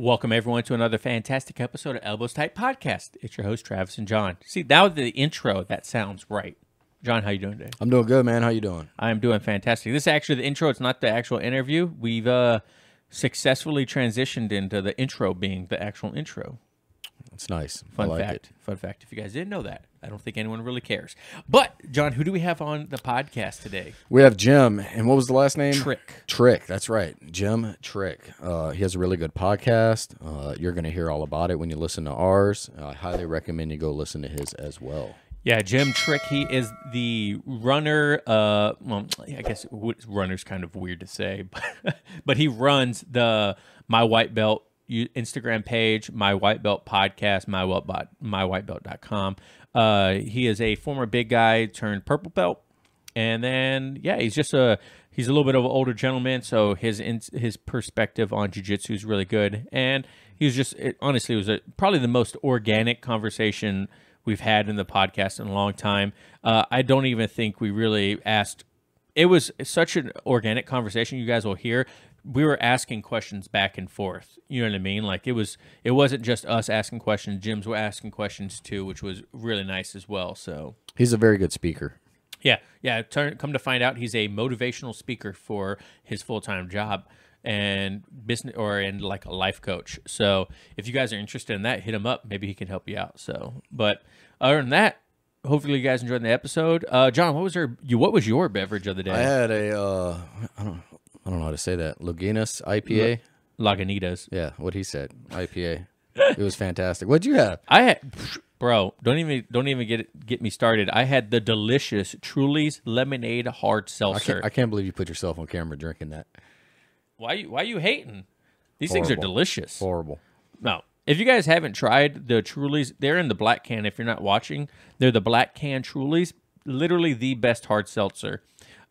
Welcome, everyone, to another fantastic episode of Elbows Tight Podcast. It's your host, Travis and John. See, now the intro, that sounds right. John, how you doing today? I'm doing good, man. How you doing? I'm doing fantastic. This is actually the intro. It's not the actual interview. We've successfully transitioned into the intro being the actual intro. It's nice. Fun fact. Fun fact. If you guys didn't know that, I don't think anyone really cares. But, John, who do we have on the podcast today? We have Jim. And what was the last name? Trick. That's right. Jim Trick. He has a really good podcast. You're going to hear all about it when you listen to ours. I highly recommend you go listen to his as well. Yeah, Jim Trick, he is the runner. Well, I guess runner's kind of weird to say, but he runs the MyWhiteBelt Instagram page, MyWhiteBelt podcast, MyWhiteBelt.com. He is a former big guy turned purple belt, and then he's a little bit of an older gentleman, so his perspective on jiu-jitsu is really good, and he was honestly it was probably the most organic conversation we've had in the podcast in a long time. I don't even think we really asked. It was such an organic conversation. You guys will hear. We were asking questions back and forth. You know what I mean? Like it wasn't just us asking questions. Jim's were asking questions too, which was really nice as well. So he's a very good speaker. Yeah. Come to find out, he's a motivational speaker for his full-time job and business, and like a life coach. So if you guys are interested in that, hit him up. Maybe he can help you out. So, but other than that, hopefully you guys enjoyed the episode. John, what was your beverage of the day? I had a I don't know how to say that. Lagunitas IPA. Lagunitas. Yeah, what he said. IPA. It was fantastic. What'd you have? I had, bro. Don't even get me started. I had the delicious Truly's lemonade hard seltzer. I can't believe you put yourself on camera drinking that. Why you hating? These things are delicious. Horrible. No. If you guys haven't tried the Truly's, they're in the black can. If you're not watching, they're the black can Truly's. Literally the best hard seltzer.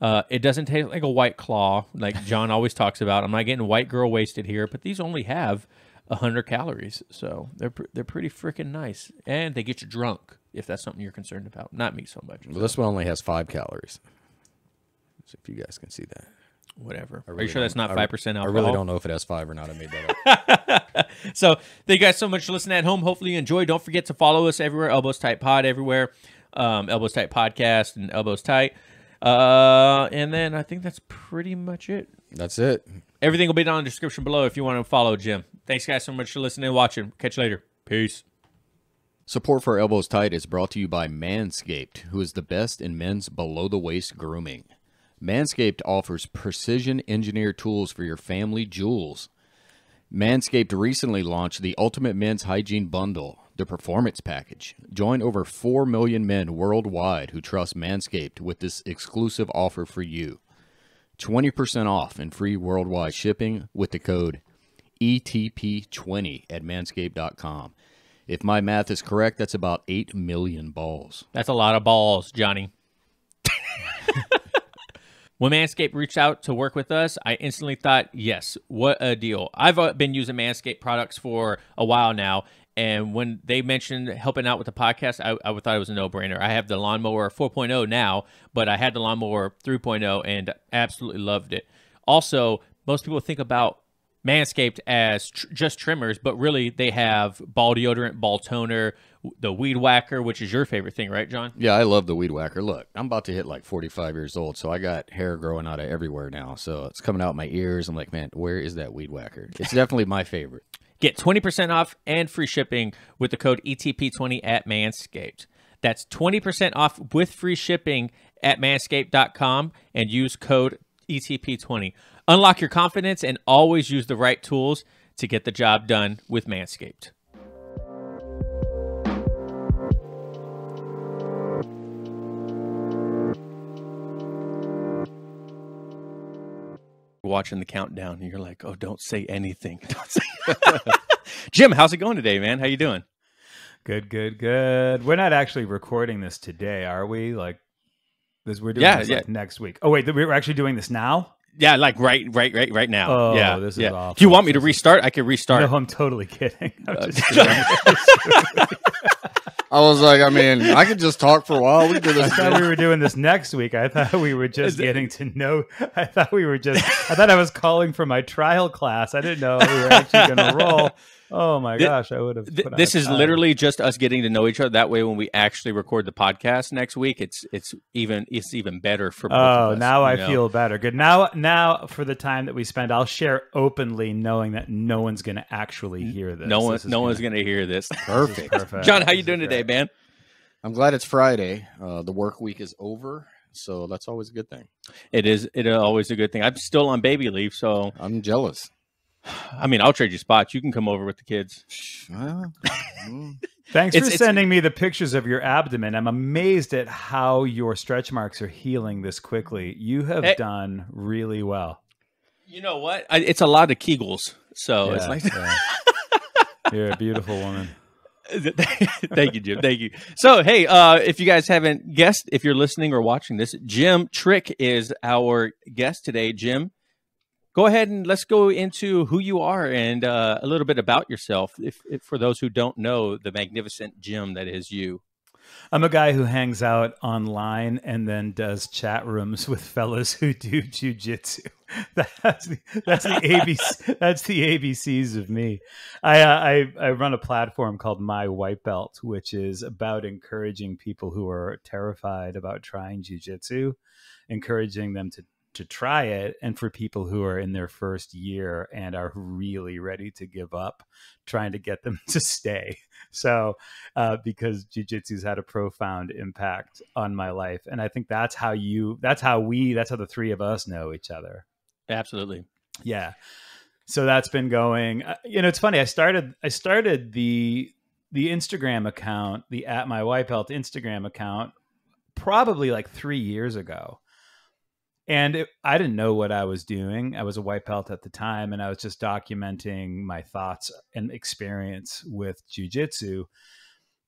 It doesn't taste like a White Claw, like John always talks about. I'm not getting white girl wasted here, but these only have 100 calories, so they're pretty freaking nice, and they get you drunk if that's something you're concerned about. Not me so much. Well, this one only has 5 calories. So if you guys can see that. Whatever. Are you sure that's not 5% alcohol? I really don't know if it has 5 or not. I made that up. So thank you guys so much for listening at home. Hopefully you enjoy. Don't forget to follow us everywhere. Elbows Tight Pod everywhere. Elbows Tight Podcast and Elbows Tight. And then I think that's pretty much it. That's it. Everything will be down in the description below if you want to follow Jim. Thanks, guys, so much for listening and watching. Catch you later. Peace. Support for Elbows Tight is brought to you by Manscaped, who is the best in men's below-the-waist grooming. Manscaped offers precision-engineered tools for your family jewels. Manscaped recently launched the Ultimate Men's Hygiene Bundle, the Performance Package. Join over 4 million men worldwide who trust Manscaped with this exclusive offer for you. 20% off and free worldwide shipping with the code ETP20 at manscaped.com. If my math is correct, that's about 8 million balls. That's a lot of balls, Johnny. When Manscaped reached out to work with us, I instantly thought, yes, what a deal. I've been using Manscaped products for a while now, and when they mentioned helping out with the podcast, I thought it was a no-brainer. I have the Lawnmower 4.0 now, but I had the Lawnmower 3.0 and absolutely loved it. Also, most people think about Manscaped as just trimmers, but really they have ball deodorant, ball toner, the Weed Whacker, which is your favorite thing, right, John? Yeah, I love the Weed Whacker. Look, I'm about to hit like 45 years old, so I got hair growing out of everywhere now. So it's coming out my ears. I'm like, man, where is that Weed Whacker? It's definitely my favorite. Get 20% off and free shipping with the code ETP20 at Manscaped. That's 20% off with free shipping at manscaped.com and use code ETP20. Unlock your confidence and always use the right tools to get the job done with Manscaped. Watching the countdown and you're like, oh, don't say anything. Don't say Jim, how's it going today, man? How you doing? Good. We're not actually recording this today, are we? Like this, we're doing this like next week. Oh wait, we're actually doing this now? Yeah, like right now. Oh, yeah, this is awful. Do you want me to restart? I can restart. No, I'm totally kidding. I'm just I was like, I mean, I could just talk for a while. We do this. I thought we were doing this next week. I thought we were just getting to know. I thought I was calling for my trial class. I didn't know we were actually going to roll. Oh my gosh, I would have. This is literally just us getting to know each other. That way, when we actually record the podcast next week, it's even better for both of us. Now I feel better. Good. Now for the time that we spend, I'll share openly, knowing that no one's going to actually hear this. No one's going to hear this. Perfect. John, how you doing today, man? I'm glad it's Friday. The work week is over, so that's always a good thing. It is always a good thing. I'm still on baby leave, so I'm jealous. I mean, I'll trade you spots. You can come over with the kids. Thanks for sending me the pictures of your abdomen. I'm amazed at how your stretch marks are healing this quickly. You have done really well. You know what? It's a lot of Kegels. So it's like... You're a beautiful woman. Thank you, Jim. Thank you. So, hey, if you guys haven't guessed, if you're listening or watching this, Jim Trick is our guest today. Jim, go ahead and let's go into who you are and a little bit about yourself. If for those who don't know, the magnificent Jim that is you. I'm a guy who hangs out online and then does chat rooms with fellas who do Jiu Jitsu. That's the ABC. That's the ABCs of me. I run a platform called MyWhiteBelt, which is about encouraging people who are terrified about trying Jiu Jitsu, encouraging them to try it, and for people who are in their first year and are really ready to give up, trying to get them to stay. So because jiu-jitsu's had a profound impact on my life, and I think that's how the three of us know each other. Absolutely. Yeah. So that's been going. It's funny. I started the Instagram account, the @MyWhiteBelt Instagram account, probably like 3 years ago. And I didn't know what I was doing. I was a white belt at the time, and I was just documenting my thoughts and experience with jiu-jitsu.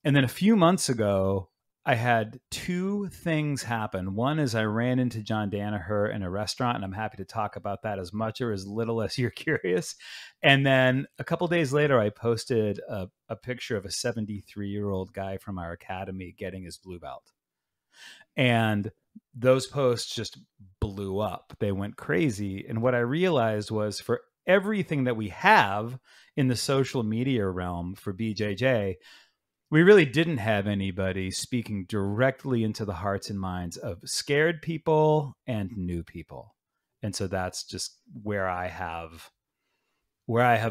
And then a few months ago, I had two things happen. One is I ran into John Danaher in a restaurant, and I'm happy to talk about that as much or as little as you're curious. And then a couple days later, I posted a picture of a 73-year-old guy from our academy getting his blue belt. And those posts just blew up. They went crazy. And what I realized was, for everything that we have in the social media realm for BJJ, we really didn't have anybody speaking directly into the hearts and minds of scared people and new people. And so that's just where I have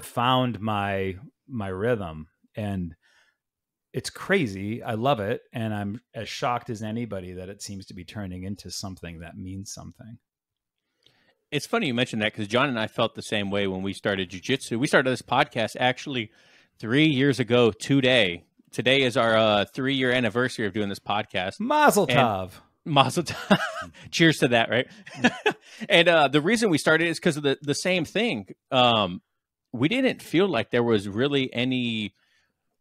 found my rhythm. And it's crazy. I love it. And I'm as shocked as anybody that it seems to be turning into something that means something. It's funny you mentioned that, because John and I felt the same way when we started jiu-jitsu. We started this podcast actually 3 years ago today. Today is our 3-year anniversary of doing this podcast. Mazel tov. Mazel tov. Cheers to that, right? And the reason we started is because of the same thing. We didn't feel like there was really any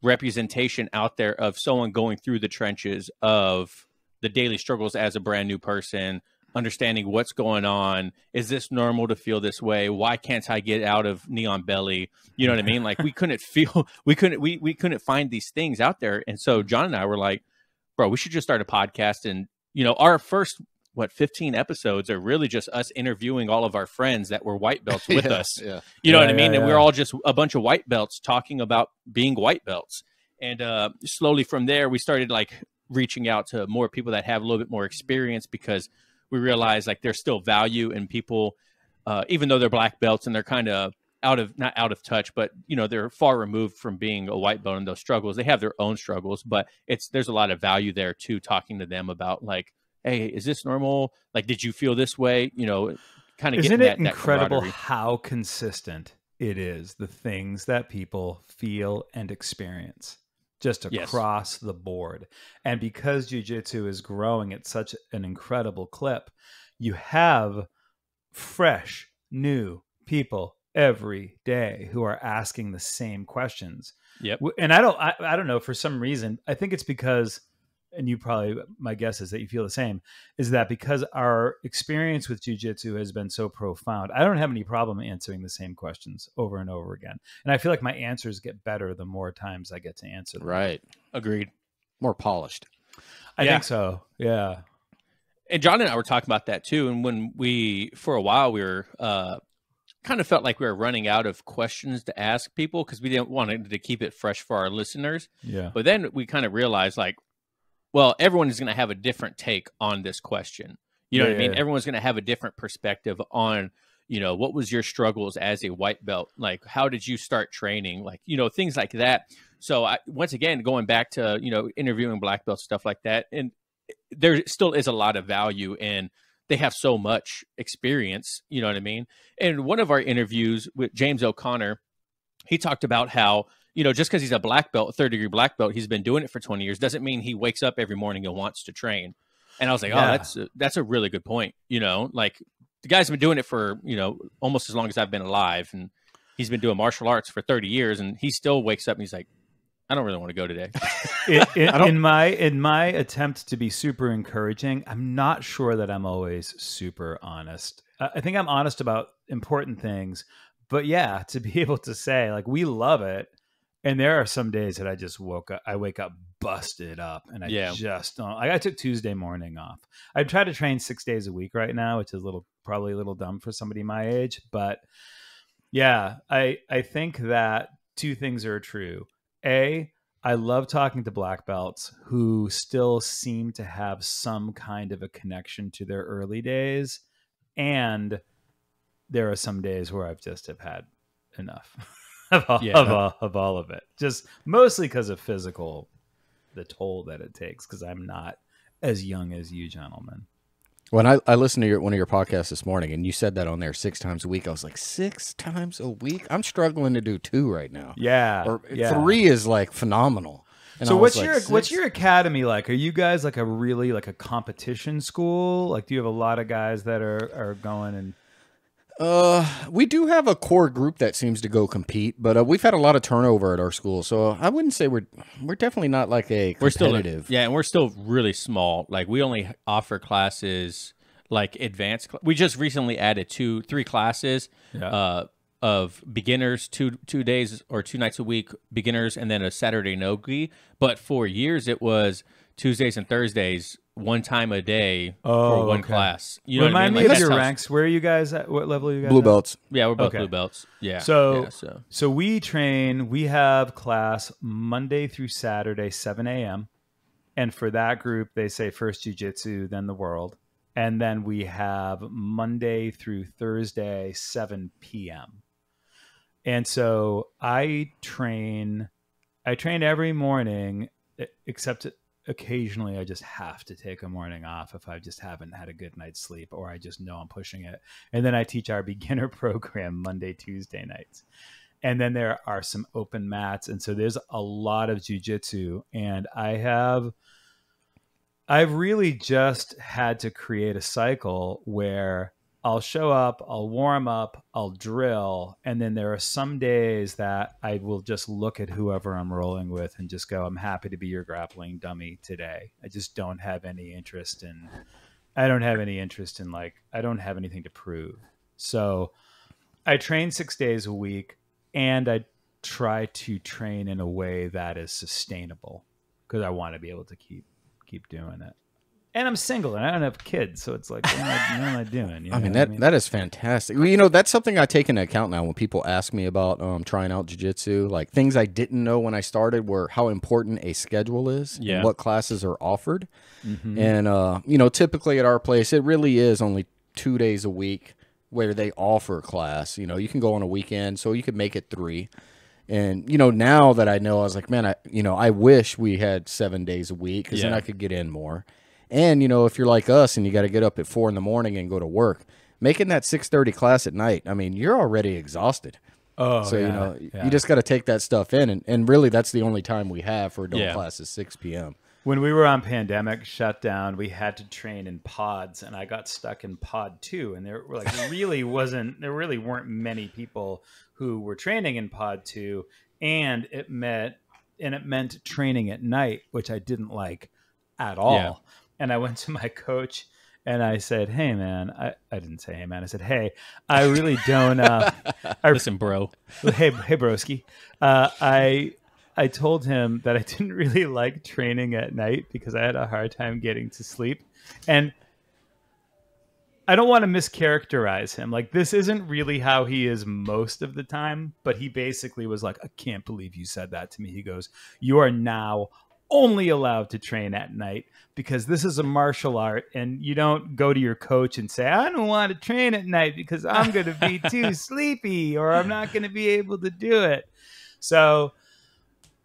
representation out there of someone going through the trenches of the daily struggles as a brand new person, understanding what's going on. Is this normal to feel this way? Why can't I get out of knee on belly? You know what I mean? Like, we couldn't find these things out there. And so John and I were like, bro, we should just start a podcast. And, our first 15 episodes are really just us interviewing all of our friends that were white belts with us. Yeah. You know what I mean? And we're all just a bunch of white belts talking about being white belts. And slowly from there, we started like reaching out to more people that have a little bit more experience, because we realized like there's still value in people, even though they're black belts and they're kind of not out of touch, but they're far removed from being a white belt and those struggles. They have their own struggles, but there's a lot of value there too, talking to them about like, hey, is this normal? Like, did you feel this way? Kind of. Isn't it incredible how consistent it is, the things that people feel and experience just across the board? And because jiu-jitsu is growing at such an incredible clip, you have fresh, new people every day who are asking the same questions. Yep. And I don't know, for some reason, I think it's because, and my guess is that you feel the same, is that because our experience with jiu-jitsu has been so profound, I don't have any problem answering the same questions over and over again. And I feel like my answers get better the more times I get to answer them. Right. Agreed. more polished. I think so. Yeah. And John and I were talking about that too. And when for a while, we were kind of felt like we were running out of questions to ask people because we didn't want to keep it fresh for our listeners. Yeah. But then we kind of realized, like, well, everyone is going to have a different take on this question. You know what I mean? Everyone's going to have a different perspective on, what was your struggles as a white belt? Like, how did you start training? Like, things like that. So once again, going back to, interviewing black belts, stuff like that. And there still is a lot of value in, they have so much experience, you know what I mean? And one of our interviews with James O'Connor, he talked about how, just because he's a black belt, third-degree black belt, he's been doing it for 20 years, doesn't mean he wakes up every morning and wants to train. And I was like, that's a really good point. Like the guy's been doing it for, almost as long as I've been alive. And he's been doing martial arts for 30 years. And he still wakes up and he's like, I don't really want to go today. In my attempt to be super encouraging, I'm not sure that I'm always super honest. I think I'm honest about important things. But yeah, to be able to say, like, we love it. And there are some days that I wake up busted up and I just don't. Like, I took Tuesday morning off. I try to train 6 days a week right now, which is probably a little dumb for somebody my age. But yeah, I think that two things are true. A, I love talking to black belts who still seem to have some kind of a connection to their early days. And there are some days where I've just have had enough. Of all of it, just mostly because of the toll that it takes, because I'm not as young as you gentlemen. When I listened to one of your podcasts this morning and you said that on there 6 times a week, I was like, 6 times a week? I'm struggling to do 2 right now. Yeah. 3 is like phenomenal. And so what's your academy like? Are you guys like a competition school? Like, do you have a lot of guys that are going and... We do have a core group that seems to go compete, but we've had a lot of turnover at our school, so I wouldn't say we're definitely not like a competitive. And we're still really small. Like, we only offer classes like advanced. We just recently added 3 classes of beginners, 2 days or 2 nights a week beginners, and then a Saturday no-gi. But for years it was Tuesdays and Thursdays, 1 time a day for 1 class. You know Remind what I mean? me of your ranks. Where are you guys at? What level are you guys Blue at? belts. Yeah, we're both blue belts. Yeah. So we train. We have class Monday through Saturday, 7 a.m. And for that group, they say first Jiu Jitsu, then the world. And then we have Monday through Thursday, 7 p.m. And so I train every morning, except occasionally I just have to take a morning off if I just haven't had a good night's sleep, or I just know I'm pushing it. And then I teach our beginner program Monday, Tuesday nights. And then there are some open mats. And so there's a lot of jiu-jitsu. And I've really just had to create a cycle where I'll show up, I'll warm up, I'll drill, and then there are some days that I will just look at whoever I'm rolling with and just go, I'm happy to be your grappling dummy today. I just don't have any interest in, I don't have anything to prove. So I train 6 days a week, and I try to train in a way that is sustainable because I want to be able to keep doing it. And I'm single and I don't have kids, so it's like, what am I doing? That is fantastic. Well, that's something I take into account now when people ask me about trying out jiu-jitsu. Like, things I didn't know when I started were how important a schedule is and what classes are offered. Mm-hmm. And, typically at our place, it really is only 2 days a week where they offer class. You can go on a weekend, so you could make it 3. And, now that I know, I was like, man, I wish we had 7 days a week because then I could get in more. And, if you're like us and you got to get up at 4 in the morning and go to work, making that 6:30 class at night, you're already exhausted. Oh, so, you just got to take that stuff in. And really, that's the only time we have for adult classes, 6 p.m. When we were on pandemic shutdown, we had to train in pods, and I got stuck in pod 2. And there really weren't many people who were training in pod 2. And it meant training at night, which I didn't like at all. Yeah. And I went to my coach and I said, hey, man, I didn't say, hey, man. I said, hey, I really don't. Listen, bro. Hey, broski. I I told him that I didn't really like training at night because I had a hard time getting to sleep. And I don't want to mischaracterize him. Like, this isn't really how he is most of the time, but he basically was like, I can't believe you said that to me. He goes, you are now only allowed to train at night because this is a martial art, and you don't go to your coach and say, I don't want to train at night because I'm going to be too sleepy or I'm not going to be able to do it. So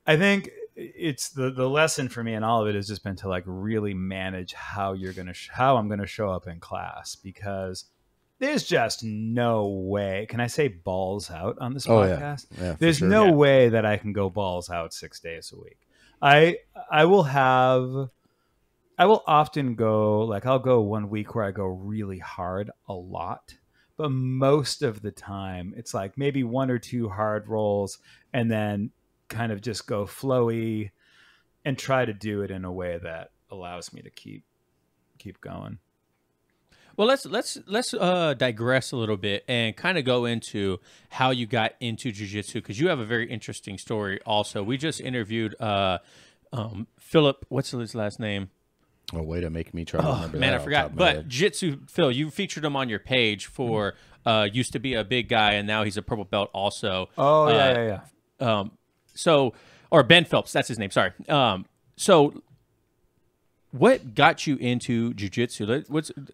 I think it's the lesson for me, and all of it has just been to like really manage how how I'm going to show up in class, because there's just no way. Can I say balls out on this podcast? Yeah, there's sure. no way that I can go balls out 6 days a week. I will often go, like, I'll go 1 week where I go really hard a lot, but most of the time it's like maybe 1 or 2 hard rolls and then kind of just go flowy and try to do it in a way that allows me to keep going. Well, let's digress a little bit and kind of go into how you got into jiu-jitsu, because you have a very interesting story also. We just interviewed Philip, what's his last name? Oh, way to make me try to remember that. Man, I off the forgot. top of my But head. Jiu-Jitsu Phil, you featured him on your page for used to be a big guy and now he's a purple belt also. Oh, yeah. Or Ben Phelps, that's his name. Sorry. So what got you into jiu-jitsu?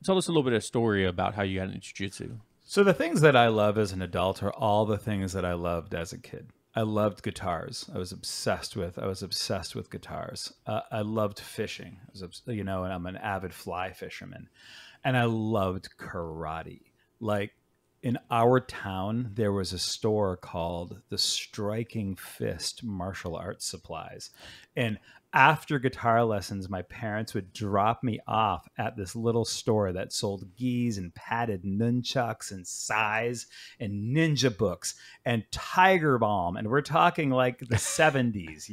Tell us a little bit of a story about how you got into jiu-jitsu. So the things that I love as an adult are all the things that I loved as a kid. I loved guitars. I was obsessed with guitars. I loved fishing. And I'm an avid fly fisherman. And I loved karate. Like, in our town, there was a store called the Striking Fist Martial Arts Supplies. And after guitar lessons, my parents would drop me off at this little store that sold gis and padded nunchucks and sais and ninja books and Tiger Balm. And we're talking like the 70s,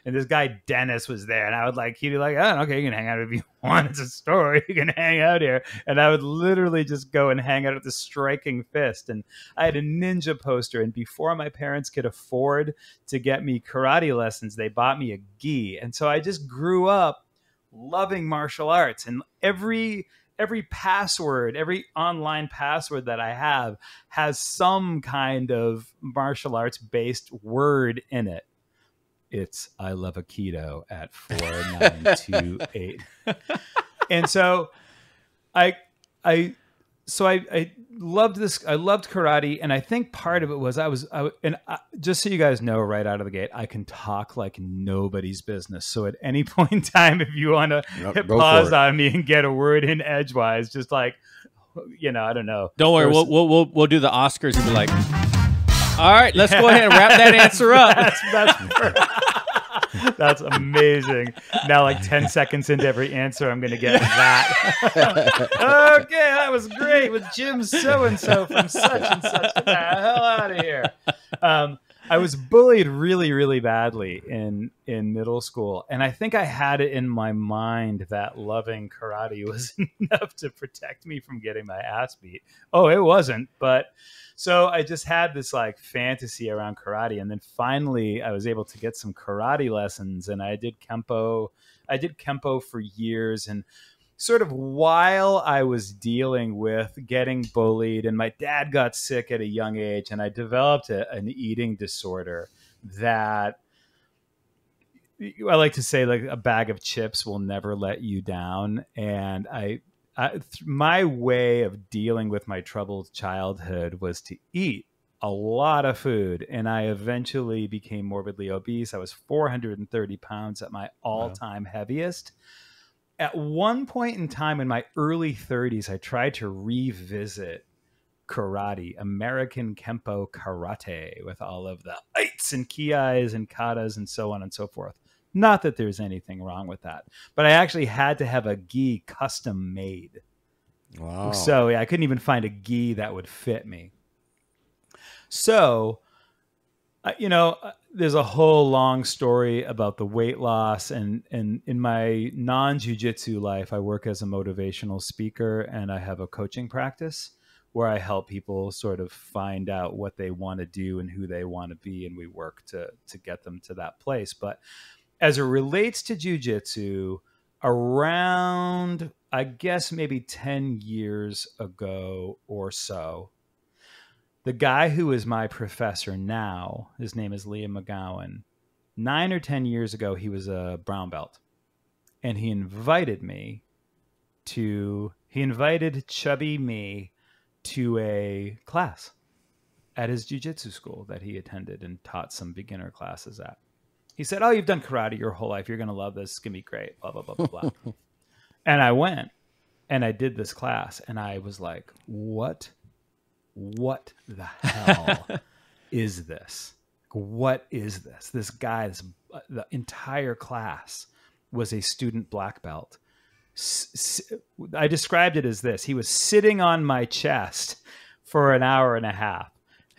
And this guy, Dennis, was there. And he'd be like, oh, okay, you can hang out if you want. It's a store. You can hang out here. And I would literally just go and hang out at the Striking Fist. And I had a ninja poster. And before my parents could afford to get me karate lessons, they bought me a gi. And so I just grew up loving martial arts, and every password, every online password that I have has some kind of martial arts based word in it. It's I love Aikido at 4928. And so I loved this. I loved karate, and I think part of it was just so you guys know right out of the gate, I can talk like nobody's business. So at any point in time, if you want to hit pause on me and get a word in edgewise, just like, I don't know. Don't worry, we'll do the Oscars and be like, all right, let's go ahead and wrap that answer up. That's amazing. Now, like 10 seconds into every answer, I'm going to get that. Okay, that was great with Jim so-and-so from such and such. Get the hell out of here. I was bullied really, really badly in middle school. And I think I had it in my mind that loving karate was enough to protect me from getting my ass beat. Oh, it wasn't, but... So I just had this like fantasy around karate. And then finally I was able to get some karate lessons, and I did Kempo. For years. And sort of while I was dealing with getting bullied, and my dad got sick at a young age, and I developed an eating disorder that I like to say, like, a bag of chips will never let you down. And my way of dealing with my troubled childhood was to eat a lot of food, and I eventually became morbidly obese. I was 430 pounds at my all-time heaviest. At one point in time in my early 30s, I tried to revisit karate, American Kempo karate, with all of the ites and kiais and katas and so on and so forth. Not that there's anything wrong with that, but I actually had to have a gi custom made. Wow. So I couldn't even find a gi that would fit me. So, there's a whole long story about the weight loss, and in my non-jiu-jitsu life, I work as a motivational speaker, and I have a coaching practice where I help people sort of find out what they want to do and who they want to be, and we work to get them to that place. But as it relates to jiu-jitsu, around, I guess, maybe 10 years ago or so, the guy who is my professor now, his name is Liam McGowan. 9 or 10 years ago, he was a brown belt, and he invited chubby me to a class at his jiu-jitsu school that he attended and taught some beginner classes at. He said, "Oh, you've done karate your whole life. You're going to love this. It's going to be great, blah, blah, blah, blah, blah." And I went and I did this class, and I was like, what the hell is this? What is this? This guy, the entire class was a student black belt. I described it as this. He was sitting on my chest for an hour and a half.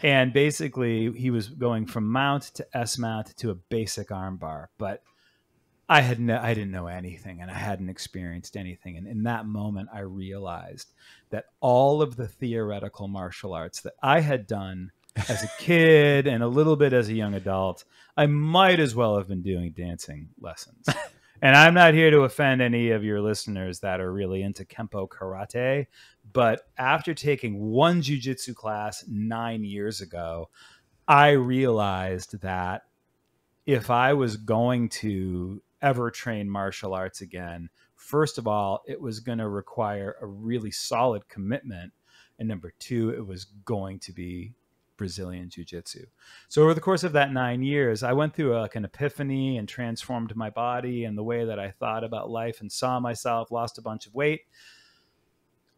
And basically, he was going from mount to S mount to a basic arm bar. But I didn't know anything, and I hadn't experienced anything. And in that moment, I realized that all of the theoretical martial arts that I had done as a kid and a little bit as a young adult, I might as well have been doing dancing lessons. And I'm not here to offend any of your listeners that are really into Kempo karate, but after taking one jiu-jitsu class 9 years ago, I realized that if I was going to ever train martial arts again, first of all, it was going to require a really solid commitment. And number two, it was going to be Brazilian Jiu-Jitsu. So over the course of that 9 years, I went through an epiphany and transformed my body and the way that I thought about life and saw myself, lost a bunch of weight.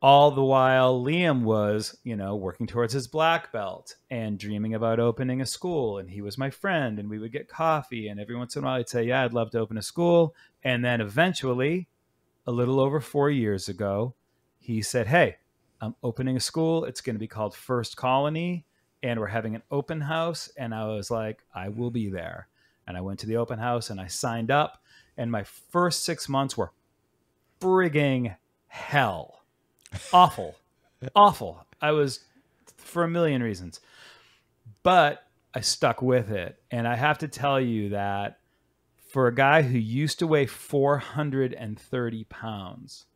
All the while, Liam was, working towards his black belt and dreaming about opening a school. And he was my friend, and we would get coffee. And every once in a while, I'd say, "Yeah, I'd love to open a school." And then eventually, a little over 4 years ago, he said, "Hey, I'm opening a school. It's going to be called First Colony, and we're having an open house." And I was like, "I will be there." And I went to the open house and I signed up. And my first 6 months were frigging hell. Awful. I was, for a million reasons. But I stuck with it. And I have to tell you that for a guy who used to weigh 430 pounds,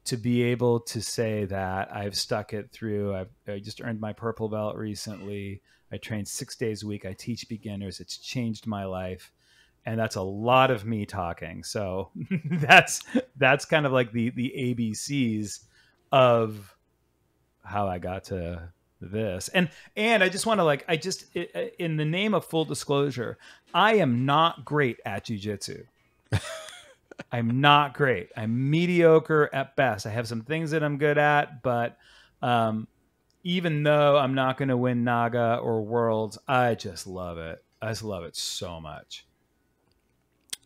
to be able to say that I've stuck it through, I just earned my purple belt recently. I train 6 days a week. I teach beginners. It's changed my life. And that's a lot of me talking. So that's kind of like the ABCs of how I got to this. And I just want to in the name of full disclosure, I am not great at jiu-jitsu. I'm not great. I'm mediocre at best. I have some things that I'm good at, but even though I'm not going to win Naga or Worlds, I just love it. I just love it so much.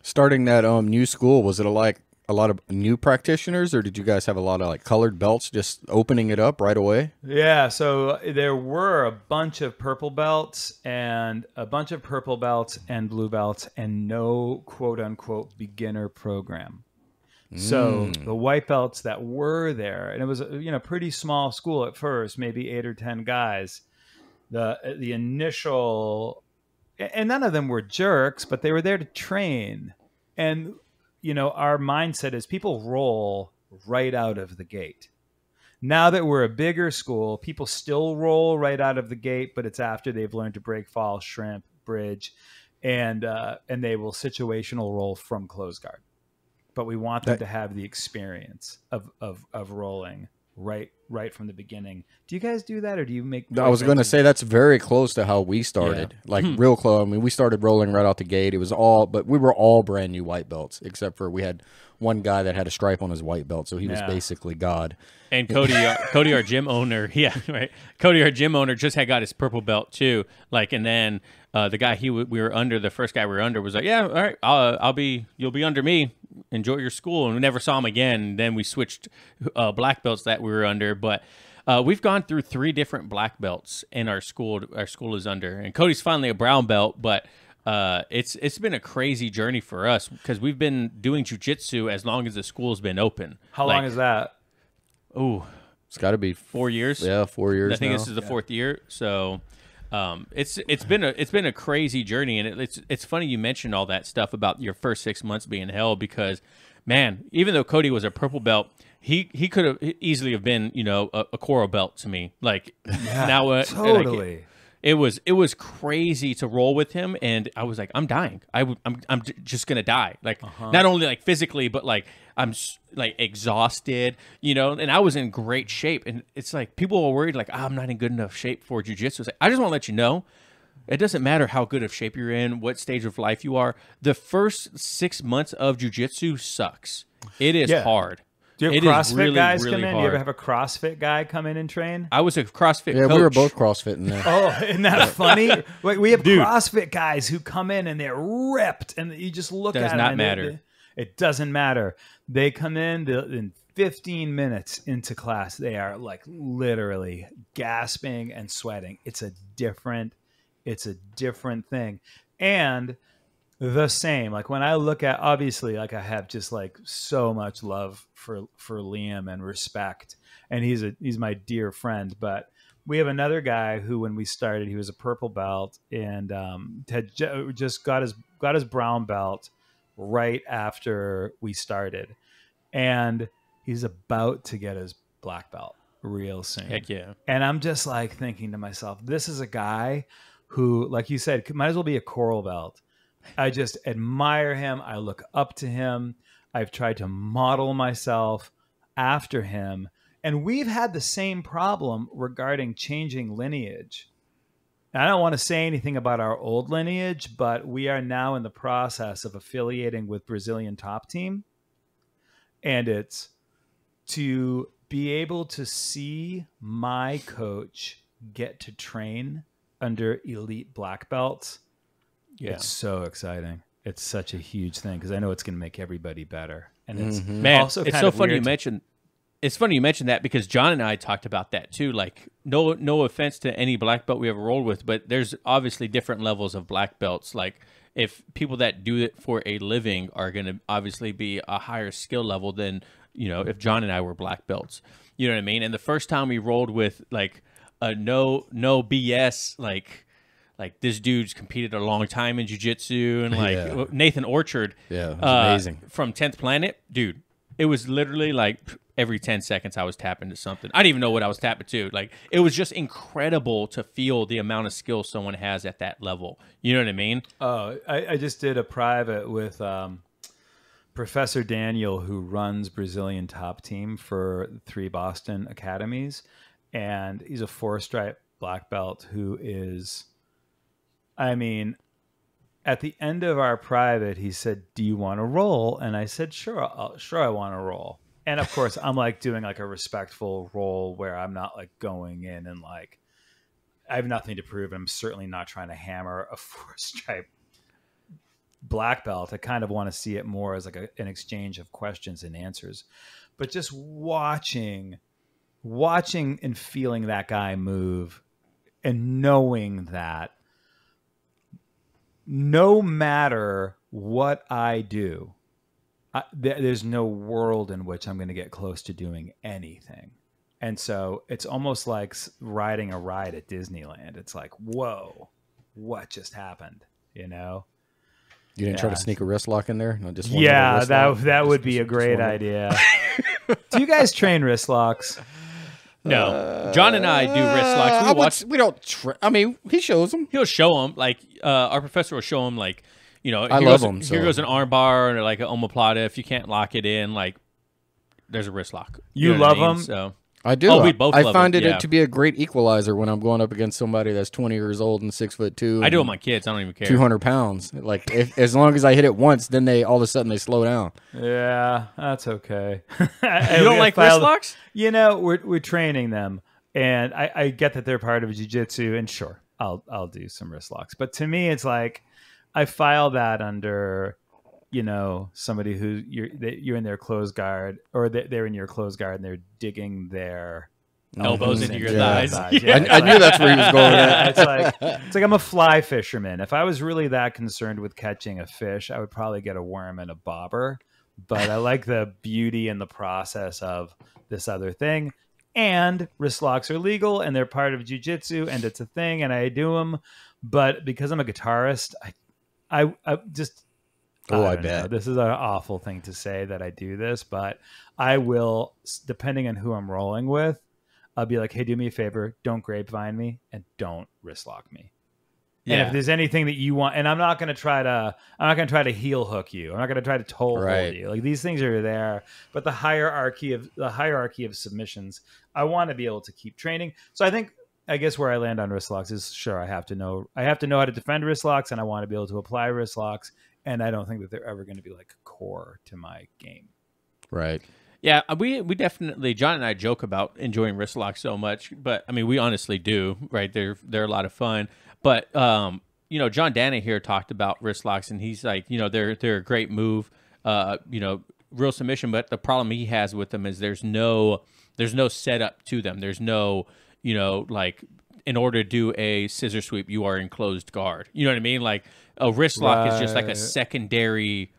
Starting that new school, was it a lot of new practitioners, or did you guys have a lot of colored belts just opening it up right away? Yeah, so there were a bunch of purple belts and blue belts and no quote unquote beginner program. So the white belts that were there, and it was a pretty small school at first, maybe 8 or 10 guys. The initial, and none of them were jerks, but they were there to train. And our mindset is people roll right out of the gate. Now that we're a bigger school, people still roll right out of the gate, but it's after they've learned to break, fall, shrimp, bridge, and they will situational roll from close guard. But we want them to have the experience of rolling right from the beginning. Do you guys do that, or do you make? I was going to say that's very close to how we started, real close. I mean, we started rolling right out the gate. It was but we were all brand new white belts, except for we had one guy that had a stripe on his white belt, so he was basically God. And Cody, our gym owner, Cody, our gym owner, just had got his purple belt too. And then the guy we were under, the first guy we were under, was like, "Yeah, all right, you'll be under me. Enjoy your school." And we never saw him again. And then we switched black belts that we were under. But we've gone through 3 different black belts in our school. Our school is under, and Cody's finally a brown belt, but. It's been a crazy journey for us because we've been doing jiu-jitsu as long as the school's been open. How long is that? Oh, It's got to be 4 years. Yeah, 4 years. I think now. this is the 4th year. So it's been a crazy journey, and it's funny you mentioned all that stuff about your first 6 months being hell, because man, even though Cody was a purple belt, he could have easily have been, you know, a coral belt to me. Like now, totally. Like, it was crazy to roll with him, and I was like, I'm dying. I'm just gonna die. Like not only like physically, but like I'm like exhausted, you know. And I was in great shape, and it's like people were worried, like, I'm not in good enough shape for jiu-jitsu. It's like, I just want to let you know, it doesn't matter how good of shape you're in, what stage of life you are. The first 6 months of jiu-jitsu sucks. It is hard. Do you have CrossFit guys come in? Hard. Do you ever have a CrossFit guy come in and train? I was a CrossFit Yeah, coach. we were both CrossFitting there. Oh, isn't that funny? Like we have CrossFit guys who come in and they're ripped, and you just look at them. Does not matter. It doesn't matter. They come in 15 minutes into class. They are like literally gasping and sweating. It's a different thing. And the same, like when I look at, obviously, like I have just like so much love for Liam and respect, and he's my dear friend. But we have another guy who, when we started, he was a purple belt and had just got his brown belt right after we started, and he's about to get his black belt real soon. Heck yeah! And I'm just like thinking to myself, this is a guy who, like you said, might as well be a coral belt. I just admire him. I look up to him. I've tried to model myself after him. And we've had the same problem regarding changing lineage. I don't want to say anything about our old lineage, but we are now in the process of affiliating with Brazilian Top Team. And it's to be able to see my coach get to train under elite black belts. Yeah. It's so exciting. It's such a huge thing because I know it's going to make everybody better. And it's man, also it's kind so of funny weird you mentioned. It's funny you mentioned that because John and I talked about that too. Like, no offense to any black belt we ever rolled with, but there's obviously different levels of black belts. Like, if people that do it for a living are going to obviously be a higher skill level than, you know, if John and I were black belts. You know what I mean? And the first time we rolled with like a no BS, like this dude's competed a long time in jiu-jitsu, and like Nathan Orchard, it was amazing, from 10th Planet, dude. It was literally like every 10 seconds I was tapping to something. I didn't even know what I was tapping to. Like, it was just incredible to feel the amount of skill someone has at that level. You know what I mean? Oh, I just did a private with Professor Daniel, who runs Brazilian Top Team for 3 Boston academies, and he's a 4-stripe black belt who is, I mean, at the end of our private, he said, "Do you want to roll?" And I said, "Sure, I want to roll." And of course, I'm like doing like a respectful roll where I'm not like going in and like I have nothing to prove. I'm certainly not trying to hammer a 4-stripe black belt. I kind of want to see it more as like an exchange of questions and answers. But just watching and feeling that guy move and knowing that no matter what I do, there's no world in which I'm going to get close to doing anything. And so it's almost like riding a ride at Disneyland. It's like, whoa, what just happened? You know? You didn't try to sneak a wrist lock in there? No, just that would be a great idea. Do you guys train wrist locks? No, John and I do wrist locks. We don't. I mean, he shows them. He'll show them. Like our professor will show them. Like, you know, I love them. Here goes an arm bar or like an omoplata. If you can't lock it in, like there's a wrist lock. You know love what I mean? them. So I do. Oh, we both I love find it, it to be a great equalizer when I'm going up against somebody that's 20 years old and 6'2". I do it with my kids. I don't even care. 200 pounds. Like as long as I hit it once, then they all of a sudden they slow down. Yeah, that's okay. You don't like wrist locks? You know, we're training them, and I get that they're part of jiu-jitsu, and sure, I'll do some wrist locks. But to me, it's like I file that under, you know, somebody who you're in their closed guard, or they're in your closed guard and they're digging their elbows into your thighs. Yeah, I knew that's where he was going. It's like I'm a fly fisherman. If I was really that concerned with catching a fish, I would probably get a worm and a bobber. But I like the beauty and the process of this other thing. and wrist locks are legal and they're part of Jiu Jitsu and it's a thing and I do them. But because I'm a guitarist, I just, I don't bet. know. This is an awful thing to say that I do this, but I will, depending on who I'm rolling with, I'll be like, hey, do me a favor, don't grapevine me and don't wrist lock me. And if there's anything that you want, and I'm not going to try to heel hook you. I'm not going to try to toe hold you. Like these things are there, but the hierarchy of submissions, I want to be able to keep training. So I guess where I land on wrist locks is sure I have to know how to defend wrist locks, and I want to be able to apply wrist locks. And I don't think that they're ever going to be like core to my game. Right. Yeah, we definitely, John and I joke about enjoying wrist locks so much, but I mean we honestly do, right? They're a lot of fun. But you know, John Dana here talked about wrist locks, and he's like, you know, they're a great move, you know, real submission. But the problem he has with them is there's no setup to them. There's no, you know, like in order to do a scissor sweep, you are in closed guard. You know what I mean? Like a wrist lock is just like a secondary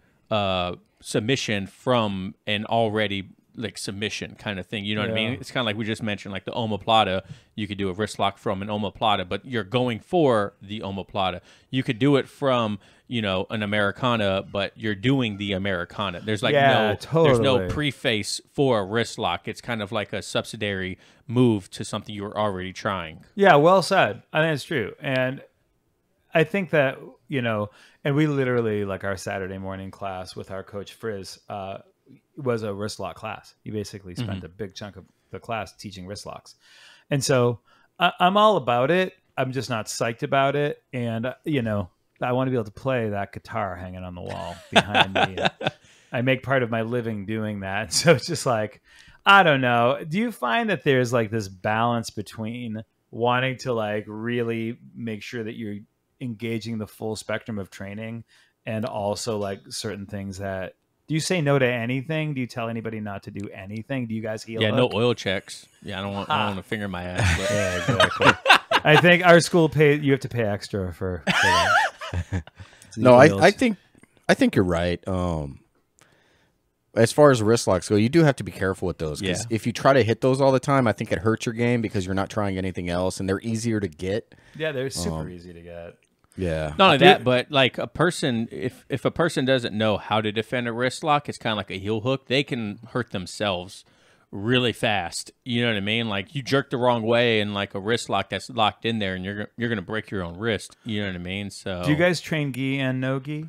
submission from an already like submission kind of thing. You know what I mean? It's kind of like we just mentioned, like the omoplata. You could do a wrist lock from an omoplata, but you're going for the omoplata. You could do it from, you know, an Americana, but you're doing the Americana. There's like there's no preface for a wrist lock. It's kind of like a subsidiary move to something you were already trying. Yeah, well said. I think it's true. And I think that, you know, and we literally, like our Saturday morning class with our coach Frizz, was a wrist lock class. He basically spent a big chunk of the class teaching wrist locks. And so I'm all about it. I'm just not psyched about it. And, you know, I want to be able to play that guitar hanging on the wall behind me. I make part of my living doing that. So it's just like, I don't know. Do you find that there's like this balance between wanting to like really make sure that you're engaging the full spectrum of training and also like certain things that, do you say no to anything? Do you tell anybody not to do anything? Do you guys heel hook? No oil checks. Yeah, I don't want to finger my ass. But. Yeah, exactly. I think our school you have to pay extra for that. No, I think you're right. As far as wrist locks go, you do have to be careful with those. Because if you try to hit those all the time, I think it hurts your game because you're not trying anything else, and they're easier to get. Yeah, they're super easy to get. Yeah. Not only that, but like a person, if a person doesn't know how to defend a wrist lock, it's kind of like a heel hook. They can hurt themselves really fast. You know what I mean? Like you jerk the wrong way and like a wrist lock that's locked in there and you're going to break your own wrist. You know what I mean? So do you guys train gi and no gi?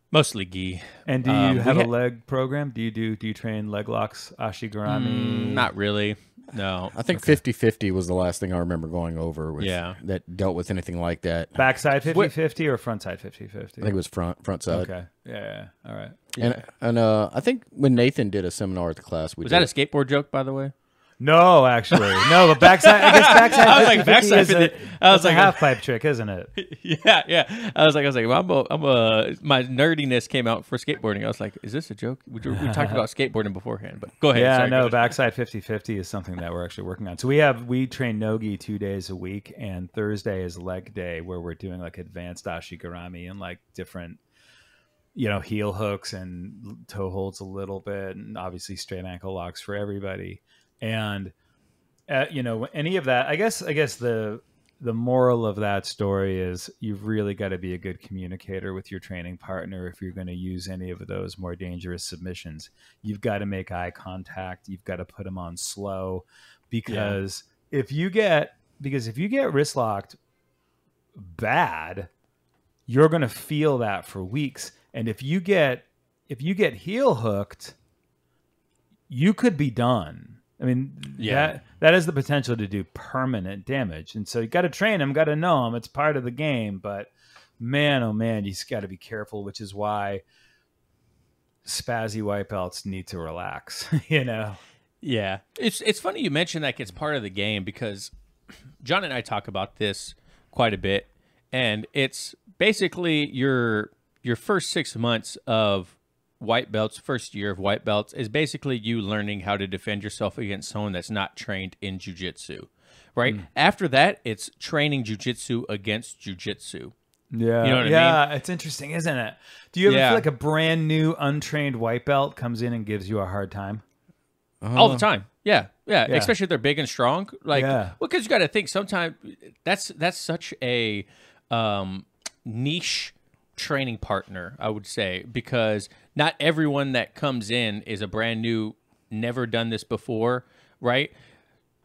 Mostly gi. And do you have a leg program? Do you train leg locks, ashigarami? Not really. No. I think 50-50 was the last thing I remember going over with that dealt with anything like that. Backside 50-50 or frontside 50-50? I think it was front side. Okay. Yeah. All right. Yeah. And I think when Nathan did a seminar at the class, was that a skateboard joke, by the way? No, actually. No, but backside, I guess backside 50-50 I was like, backside is a half pipe trick, isn't it? Yeah. I was like, well, my nerdiness came out for skateboarding. I was like, is this a joke? We talked about skateboarding beforehand, but go ahead. Yeah, sorry, no, backside 50-50 is something that we're actually working on. So we train no-gi 2 days a week, and Thursday is leg day where we're doing like advanced ashigarami and like different, you know, heel hooks and toe holds a little bit, and obviously straight ankle locks for everybody. And you know, any of that, I guess the moral of that story is you've really got to be a good communicator with your training partner if you're going to use any of those more dangerous submissions. You've got to make eye contact. You've got to put them on slow, because if you get wrist locked bad, you're going to feel that for weeks. And if you get heel hooked, you could be done. I mean, that has the potential to do permanent damage. And so you got to train them, got to know them. It's part of the game. But man, oh man, you just got to be careful, which is why spazzy white belts need to relax, you know? Yeah. It's funny you mentioned like it's part of the game, because John and I talk about this quite a bit. And it's basically your first 6 months of white belts, first year of white belts, is basically you learning how to defend yourself against someone that's not trained in jiu-jitsu, right? After that, it's training jiu-jitsu against jiu-jitsu. Yeah. You know what I mean? It's interesting, isn't it? Do you ever feel like a brand new untrained white belt comes in and gives you a hard time? All the time. Yeah, yeah, Yeah. especially if they're big and strong. Like, Yeah. well, because you got to think sometimes that's such a niche training partner, I would say, because not everyone that comes in is a brand new, never done this before, right?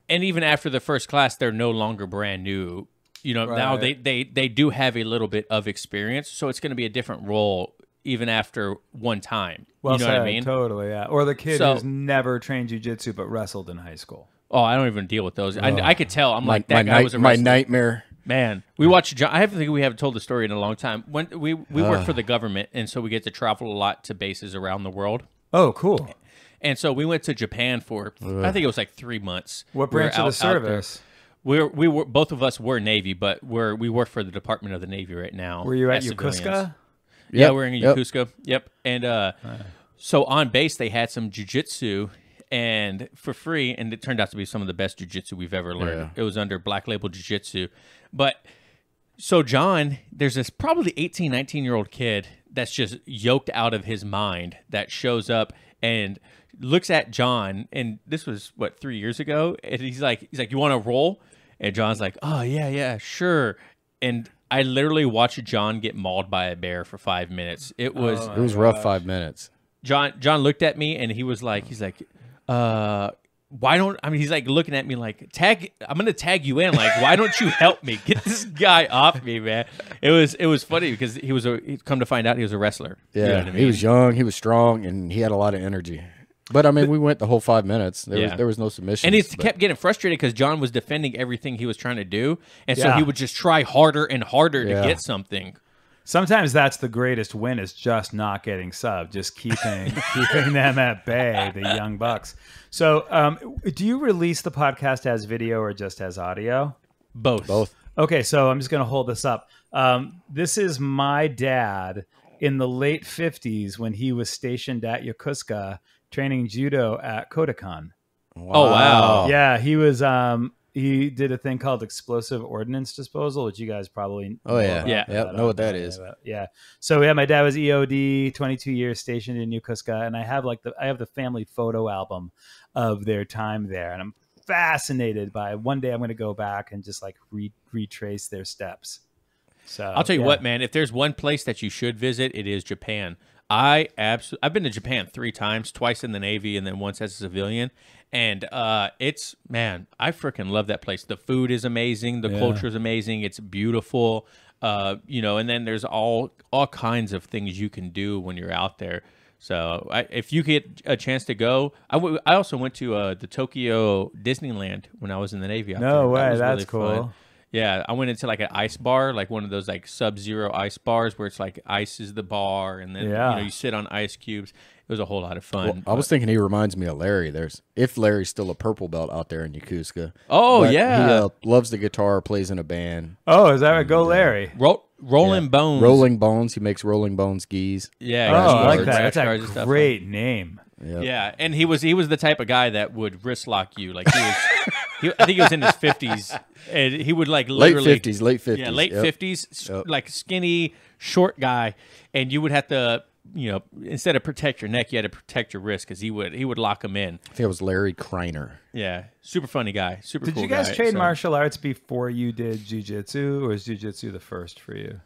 And even after the first class, they're no longer brand new. You know, now they do have a little bit of experience, so it's going to be a different role even after one time. Well you know said, what I mean? Totally, yeah. Or the kid So- who's never trained jiu-jitsu but wrestled in high school. Oh, I don't even deal with those. I could tell. I'm like, that my guy was a my wrestler. nightmare. Man, we watched John. I think we haven't told the story in a long time. When we work for the government, and so we get to travel a lot to bases around the world. Oh, cool. And so we went to Japan for I think it was like 3 months. What We were branch of the out there. service? We were both of us were Navy, but we work for the Department of the Navy right now. Were you at as civilians. Yokosuka? Yeah, Yep, we're in yep. Yokosuka. Yep. And so on base they had some jiu-jitsu and for free, and it turned out to be some of the best jiu-jitsu we've ever learned. Yeah. It was under Black Label Jiu-Jitsu. But so John, there's this probably 18, 19-year-old kid that's just yoked out of his mind that shows up and looks at John, and this was, 3 years ago? And he's like, you want to roll? And John's like, oh, yeah, sure. And I literally watched John get mauled by a bear for 5 minutes. It was It was rough 5 minutes. John looked at me and he's like, why don't, I mean, he's like looking at me like, I'm going to tag you in. Like, why don't you help me? Get this guy off me, man. It was funny because he'd come to find out he was a wrestler. Yeah, You know what I mean? he was young, he was strong, and he had a lot of energy. But I mean, we went the whole 5 minutes. There was no submission. And he kept getting frustrated because John was defending everything he was trying to do. And so Yeah. he would just try harder and harder to Yeah. get something. Sometimes that's the greatest win is just not getting subbed, just keeping them at bay, the young bucks. So do you release the podcast as video or just as audio? Both. Okay, so I'm just going to hold this up. This is my dad in the late 50s when he was stationed at Yokosuka training judo at Kodokan. Oh, wow. Yeah, he was he did a thing called explosive ordnance disposal, which you guys probably Oh, yeah. about. Yeah. Yep, know what that is. Yeah. So yeah, my dad was EOD, 22 years stationed in Yokosuka, and I have the family photo album of their time there, and I'm fascinated by one day I'm going to go back and just like retrace their steps. So I'll tell you what, man, if there's one place that you should visit, it is Japan. I've been to Japan 3 times, twice in the Navy and then once as a civilian. And I freaking love that place. The food is amazing. The culture is amazing. It's beautiful. And then there's all kinds of things you can do when you're out there. So if you get a chance to go, I also went to the Tokyo Disneyland when I was in the Navy. Out No there. way, That was that's really cool. fun. Yeah, I went into like an ice bar, like one of those like sub-zero ice bars where it's like ice is the bar, and then you sit on ice cubes. It was a whole lot of fun. Well, I was thinking he reminds me of Larry. If Larry's still a purple belt out there in Yokosuka. Oh, But yeah. He loves the guitar, plays in a band. Oh, is that right? Go Larry. Rolling Bones. Rolling Bones. He makes Rolling Bones skis. Yeah. Oh, I like rash that. guards That's and a stuff. great name. Yep. Yeah, and he was the type of guy that would wrist lock you. Like he was, I think he was in his 50s, and he would like literally Late 50s. Yeah, late Yep. 50s, Yep. like skinny, short guy, and you would have to, instead of protect your neck, you had to protect your wrist because he would lock him in. I think it was Larry Kreiner. Yeah, super funny guy, super Did cool you guys guy. train So, martial arts before you did jiu-jitsu, or was jiu-jitsu the first for you?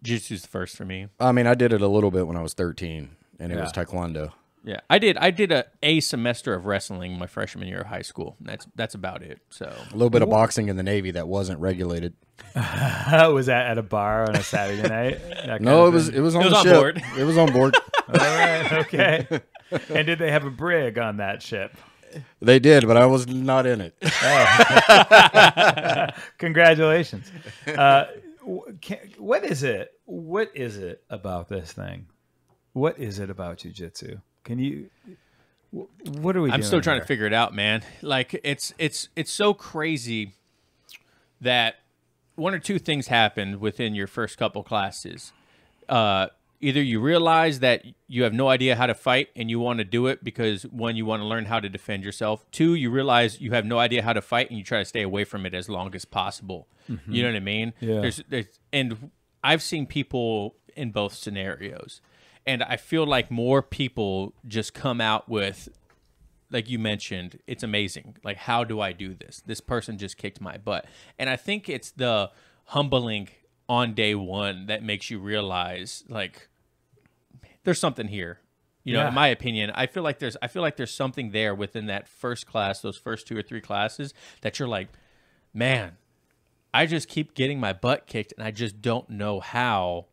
Jiu-jitsu's the first for me. I mean, I did it a little bit when I was 13, and it was Yeah. Taekwondo. Yeah, I did a semester of wrestling my freshman year of high school. That's about it. So A little bit of boxing in the Navy that wasn't regulated. Was that at a bar on a Saturday night? That kind No, of it thing? was on It was the on ship. board. It was on board. All right, okay. And did they have a brig on that ship? They did, but I was not in it. Congratulations. What is it? What is it about this thing? What is it about jiu-jitsu? Can you? What are we? I'm doing still trying to here? figure it out, man. Like it's so crazy that one or two things happened within your first couple classes. Either you realize that you have no idea how to fight and you want to do it because one, you want to learn how to defend yourself. Two, you realize you have no idea how to fight and you try to stay away from it as long as possible. You know what I mean? Yeah. And I've seen people in both scenarios. And I feel like more people just come out with like you mentioned, it's amazing. Like, how do I do this? This person just kicked my butt. And I think it's the humbling on day one that makes you realize, like, there's something here. You know, in my opinion, I feel like there's something there within that first class, those first 2 or 3 classes, that you're like, man, I just keep getting my butt kicked and I just don't know how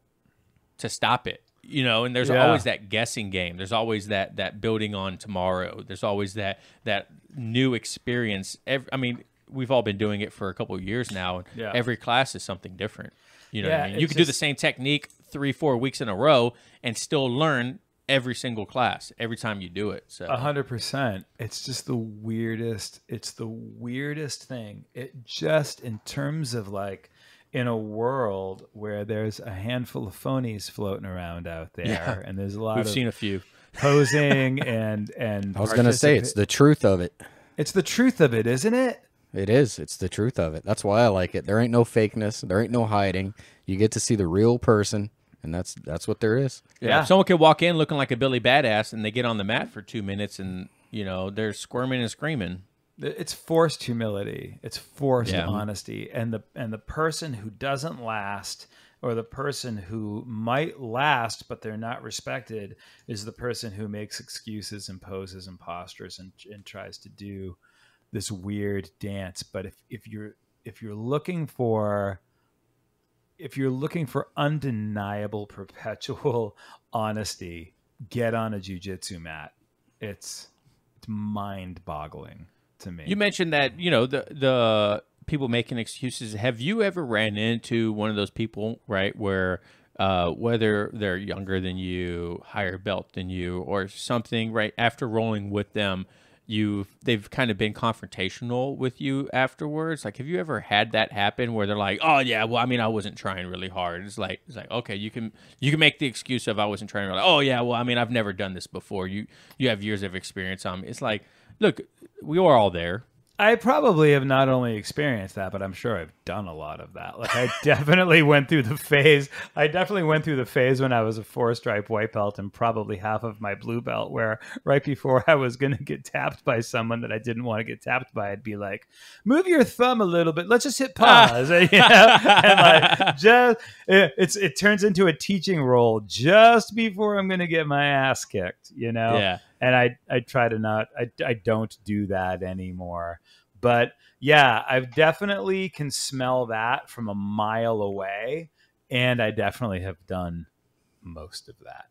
to stop it. You know, and there's always that guessing game. There's always that building on tomorrow. There's always that new experience. I mean, we've all been doing it for a couple of years now. And every class is something different. You know what I mean? You can do the same technique 3-4 weeks in a row and still learn every single class every time you do it. So 100%. It's just the weirdest. It's the weirdest thing. It just, in terms of like, in a world where there's a handful of phonies floating around out there, and there's a lot We've seen a few posing and I was going to say, it's the truth of it. It's the truth of it, isn't it? It is. It's the truth of it. That's why I like it. There ain't no fakeness. There ain't no hiding. You get to see the real person, and that's what there is. Yeah. If someone could walk in looking like a Billy Badass and they get on the mat for 2 minutes and, you know, they're squirming and screaming. It's forced humility. It's forced honesty. And the person who doesn't last, or the person who might last but they're not respected, is the person who makes excuses and poses and postures and tries to do this weird dance. But if you're looking for undeniable perpetual honesty, get on a jiu-jitsu mat. It's mind-boggling to me. You mentioned that, you know, the people making excuses. Have you ever ran into one of those people, right, where whether they're younger than you, higher belt than you, or something, right, after rolling with them, they've kind of been confrontational with you afterwards? Like, have you ever had that happen where they're like, oh yeah, well, I mean, I wasn't trying really hard. It's like, okay, you can make the excuse of I wasn't trying really. Oh yeah, well, I mean, I've never done this before. You have years of experience on me. It's like, look, we were all there. I probably have not only experienced that, but I'm sure I've done a lot of that. Like, I definitely went through the phase. When I was a 4-stripe white belt and probably half of my blue belt, where right before I was going to get tapped by someone that I didn't want to get tapped by, I'd be like, move your thumb a little bit. Let's just hit pause. You know? And like, it turns into a teaching role just before I'm going to get my ass kicked, you know? Yeah. And I try to not, I don't do that anymore. But yeah, I've definitely can smell that from a mile away. And I definitely have done most of that.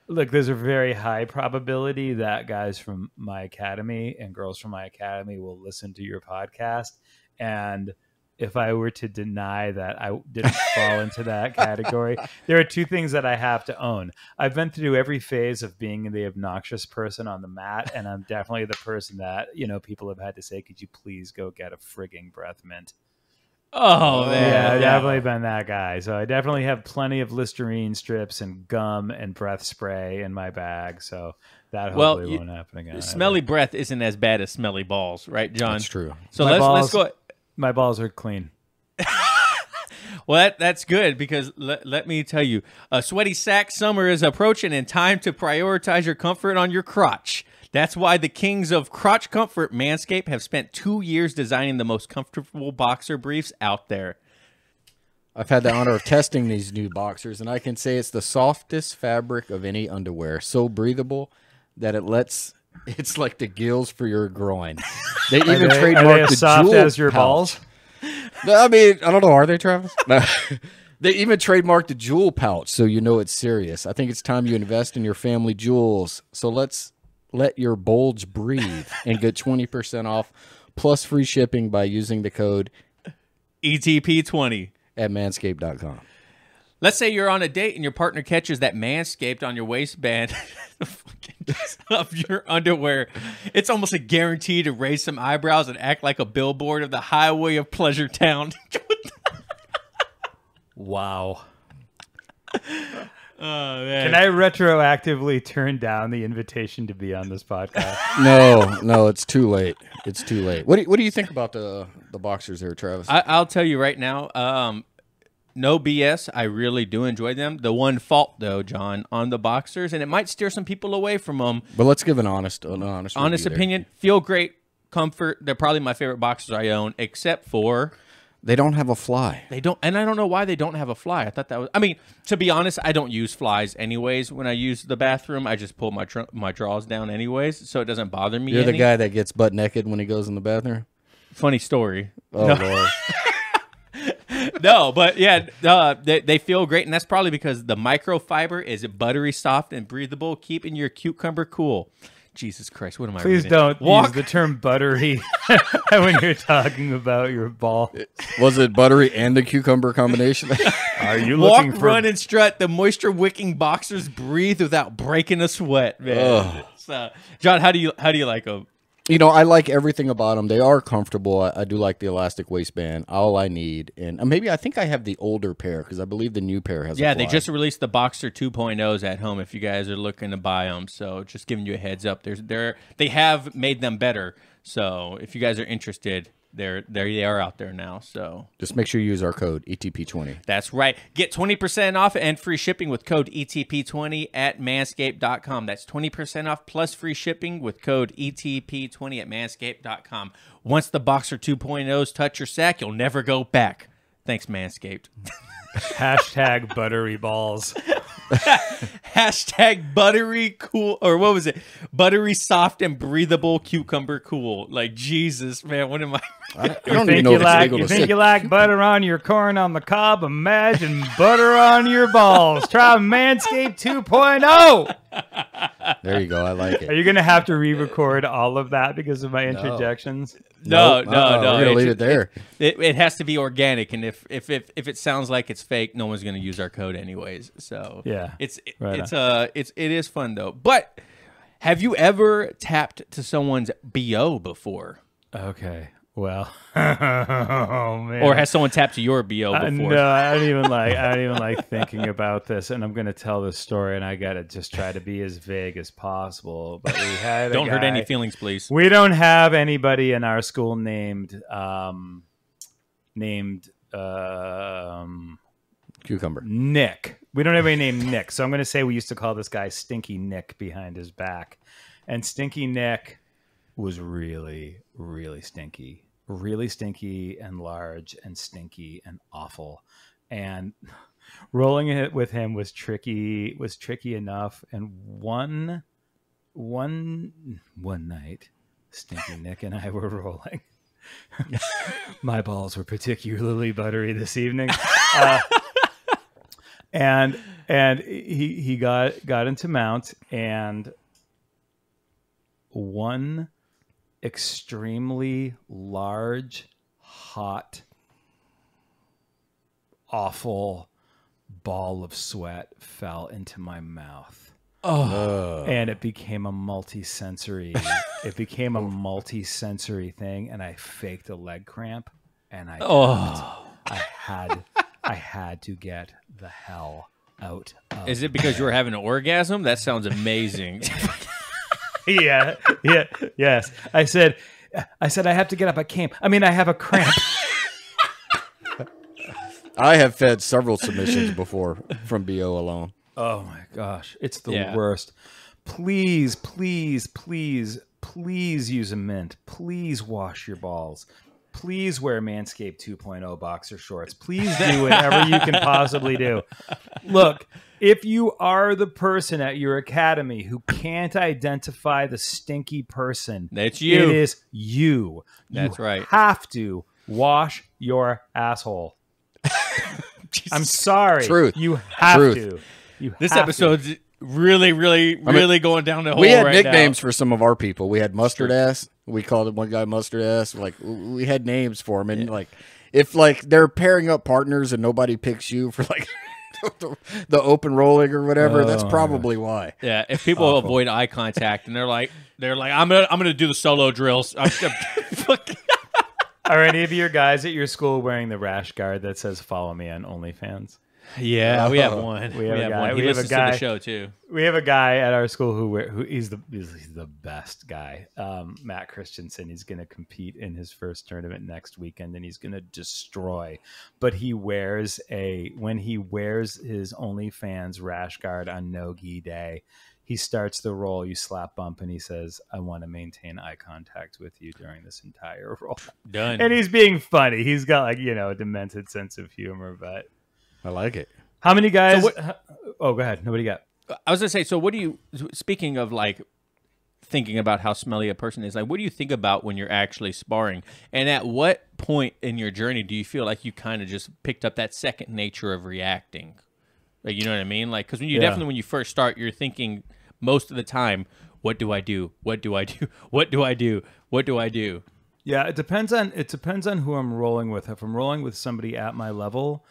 Look, there's a very high probability that guys from my academy and girls from my academy will listen to your podcast. And if I were to deny that I didn't fall into that category, there are 2 things that I have to own. I've been through every phase of being the obnoxious person on the mat, and I'm definitely the person that, you know, people have had to say, could you please go get a frigging breath mint? Oh, man. Yeah, I've definitely been that guy. So I definitely have plenty of Listerine strips and gum and breath spray in my bag. So that hopefully won't happen again. Smelly breath isn't as bad as smelly balls, right, John? That's true. So let's go. My balls are clean. Well, that's good, because let me tell you, a sweaty sack summer is approaching, and time to prioritize your comfort on your crotch. That's why the kings of crotch comfort, Manscaped, have spent 2 years designing the most comfortable boxer briefs out there. I've had the honor of testing these new boxers, and I can say it's the softest fabric of any underwear. So breathable that it's like the gills for your groin. They even trademarked the soft jewel as your pouch. balls? I mean, I don't know. Are they, Travis? No. They even trademarked the jewel pouch, so you know it's serious. I think it's time you invest in your family jewels. So let's let your bulge breathe and get 20% off plus free shipping by using the code ETP20 at manscaped.com. Let's say you're on a date and your partner catches that Manscaped on your waistband of your underwear. It's almost a guarantee to raise some eyebrows and act like a billboard of the highway of Pleasure Town. Wow. Oh, man. Can I retroactively turn down the invitation to be on this podcast? No, it's too late. It's too late. What do you think about the boxers there, Travis? I'll tell you right now, no BS. I really do enjoy them. The one fault, though, John, on the boxers, and it might steer some people away from them. But let's give an honest opinion. Feel great, comfort. They're probably my favorite boxers I own, except for they don't have a fly. They don't, and I don't know why they don't have a fly. I thought that was. I mean, to be honest, I don't use flies anyways. When I use the bathroom, I just pull my drawers down anyways, so it doesn't bother me. You're the guy that gets butt naked when he goes in the bathroom. Funny story. Oh, Lord. No, but yeah, they feel great, and that's probably because the microfiber is buttery soft and breathable, keeping your cucumber cool. Jesus Christ, what am I Please reading? don't use the term buttery when you're talking about your ball. Was it buttery and the cucumber combination? Are you looking for... run, and strut. The moisture-wicking boxers breathe without breaking a sweat, man. John, how do you like them? You know, I like everything about them. They are comfortable. I do like the elastic waistband. All I need, and maybe I think I have the older pair because I believe the new pair has. Yeah, a fly. they just released the Boxer 2.0s at home. If you guys are looking to buy them, so just giving you a heads up. They have made them better. So if you guys are interested, they are out there now. So just make sure you use our code ETP20. That's right. Get 20% off and free shipping with code ETP20 at manscaped.com. That's 20% off plus free shipping with code ETP20 at manscaped.com. Once the Boxer 2.0s touch your sack, you'll never go back. Thanks, Manscaped. Hashtag buttery balls. Hashtag buttery cool, or what was it? Buttery soft and breathable cucumber cool. Like, Jesus, man, what am I? I don't even know if it's legal you to think say. you like butter on your corn on the cob? Imagine butter on your balls. Try Manscaped 2.0. There you go. I like it. Are you going to have to re-record all of that because of my interjections? No. We're gonna leave it there. It has to be organic, and if it sounds like it's fake, no one's going to use our code anyways. So yeah, it is fun though. But have you ever tapped to someone's BO before? Okay. Well, oh man. Or has someone tapped to your BO before? No, I don't even like thinking about this. And I'm going to tell this story, and I got to just try to be as vague as possible. But we had don't hurt any feelings, please. We don't have anybody in our school named Cucumber. Nick. We don't have any named Nick, so I'm going to say we used to call this guy Stinky Nick behind his back, and Stinky Nick was really, really stinky. Really stinky and large and stinky and awful, and rolling it with him was tricky enough. And one night, Stinky Nick and I were rolling. My balls were particularly buttery this evening, and he got into mount, and one extremely large, hot, awful ball of sweat fell into my mouth. And it became a multi-sensory thing, and I faked a leg cramp, and I had to get the hell out of Is it because you were having an orgasm? That sounds amazing. Yes. I said I have to get up. I have a cramp. I have fed several submissions before from BO alone. Oh my gosh, it's the worst. Please use a mint. Please wash your balls. Please wear Manscaped 2.0 boxer shorts. Please do whatever you can possibly do. Look, if you are the person at your academy who can't identify the stinky person, that's you. It is you. That's right. You have to wash your asshole. I'm sorry. Truth. You have Truth. to. This episode's really going down the hole. We had right nicknames now. for some of our people. We had Mustard Ass. We called one guy Mustard Ass. Like, we had names for him, and like, if like they're pairing up partners and nobody picks you for like the open rolling or whatever, that's probably why. Yeah, if people avoid eye contact and they're like, I'm gonna do the solo drills. Are any of your guys at your school wearing the rash guard that says "Follow me on OnlyFans"? Yeah, we have one. We have a guy. one. He We have a listens to guy. the show too. We have a guy at our school who he's the best guy. Matt Christensen. He's going to compete in his first tournament next weekend, and he's going to destroy. But when he wears his OnlyFans rash guard on no gi day, he starts the roll. You slap bump, and he says, "I want to maintain eye contact with you during this entire roll." Done. And he's being funny. He's got like a demented sense of humor, but. I like it. How many guys? So go ahead. Nobody got. I was gonna say. So, what do you? Speaking of like thinking about how smelly a person is, like, what do you think about when you're actually sparring? And at what point in your journey do you feel like you kind of just picked up that second nature of reacting? Like, you know what I mean? Like, because definitely when you first start, you're thinking most of the time, "What do I do? What do I do? What do I do? What do I do?" Yeah, it depends on who I'm rolling with. If I'm rolling with somebody at my level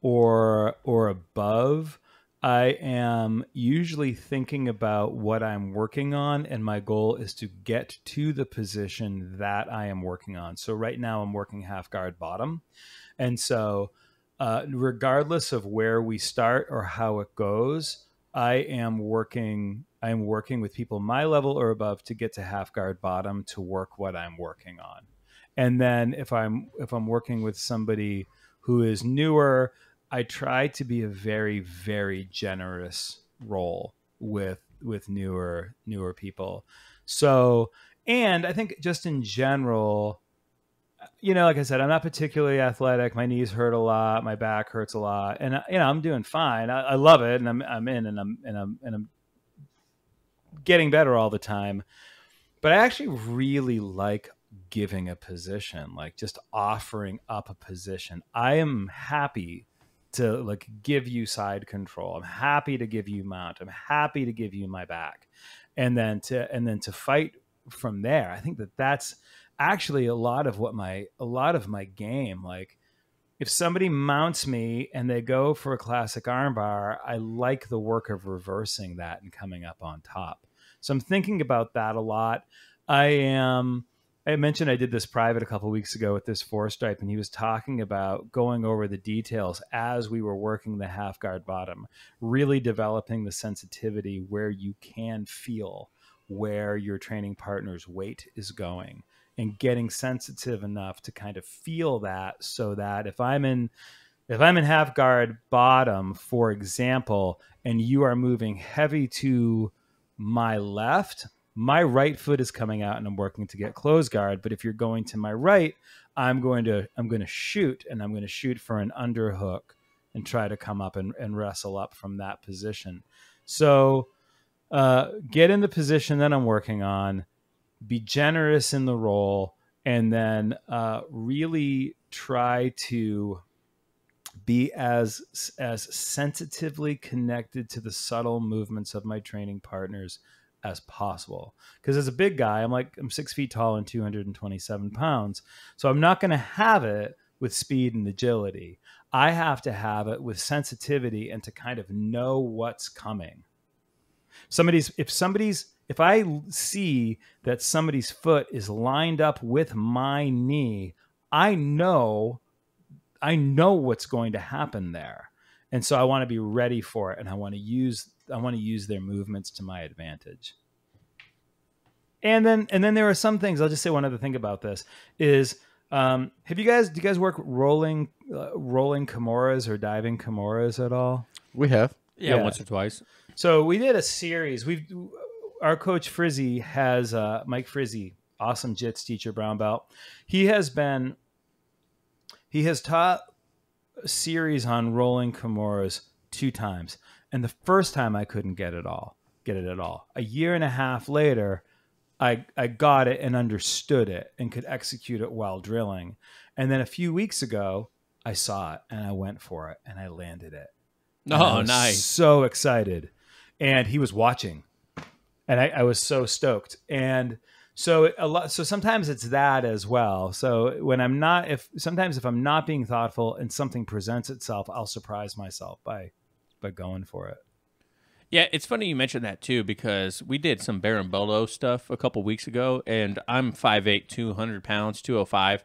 or above, I am usually thinking about what I'm working on, and my goal is to get to the position that I am working on. So right now I'm working half guard bottom. And so regardless of where we start or how it goes, I am working with people my level or above to get to half guard bottom to work what I'm working on. And then if I'm working with somebody who is newer, I try to be a very, very generous role with newer people. So, and I think just in general, like I said, I'm not particularly athletic. My knees hurt a lot. My back hurts a lot, and I'm doing fine. I love it, and I'm getting better all the time. But I actually really like giving a position, like just offering up a position. I am happy to like give you side control. I'm happy to give you mount. I'm happy to give you my back, and then to fight from there. I think that's actually a lot of my game. Like if somebody mounts me and they go for a classic armbar, I like the work of reversing that and coming up on top. So I'm thinking about that a lot. I mentioned I did this private a couple of weeks ago with this 4-stripe, and he was talking about going over the details as we were working the half guard bottom, really developing the sensitivity where you can feel where your training partner's weight is going, and getting sensitive enough to kind of feel that, so that if I'm in half guard bottom, for example, and you are moving heavy to my left, my right foot is coming out and I'm working to get close guard. But if you're going to my right, I'm going to shoot, and I'm going to shoot for an underhook and try to come up and wrestle up from that position. So get in the position that I'm working on, be generous in the roll, and then really try to be as sensitively connected to the subtle movements of my training partners as possible. Because as a big guy, I'm 6 feet tall and 227 pounds. So I'm not going to have it with speed and agility. I have to have it with sensitivity and to kind of know what's coming. If I see that somebody's foot is lined up with my knee, I know what's going to happen there. And so I want to be ready for it, and I want to use their movements to my advantage. And then there are some things. I'll just say one other thing about this is, do you guys work rolling Kimuras or diving Kimuras at all? We have. Yeah, once or twice. So we did a series. Our coach Frizzy has Mike Frizzy, awesome jits teacher, brown belt. He has taught a series on rolling Kimuras 2 times. And the first time I couldn't get it at all. A year and a half later, I got it and understood it and could execute it while drilling. And then a few weeks ago, I saw it and I went for it and I landed it. Oh, nice. So excited. And he was watching. And I was so stoked. And so sometimes it's that as well. So when sometimes if I'm not being thoughtful and something presents itself, I'll surprise myself by going for it. Yeah, it's funny you mentioned that too, because we did some Berimbolo stuff a couple weeks ago, and I'm 5'8", 200 pounds, 205.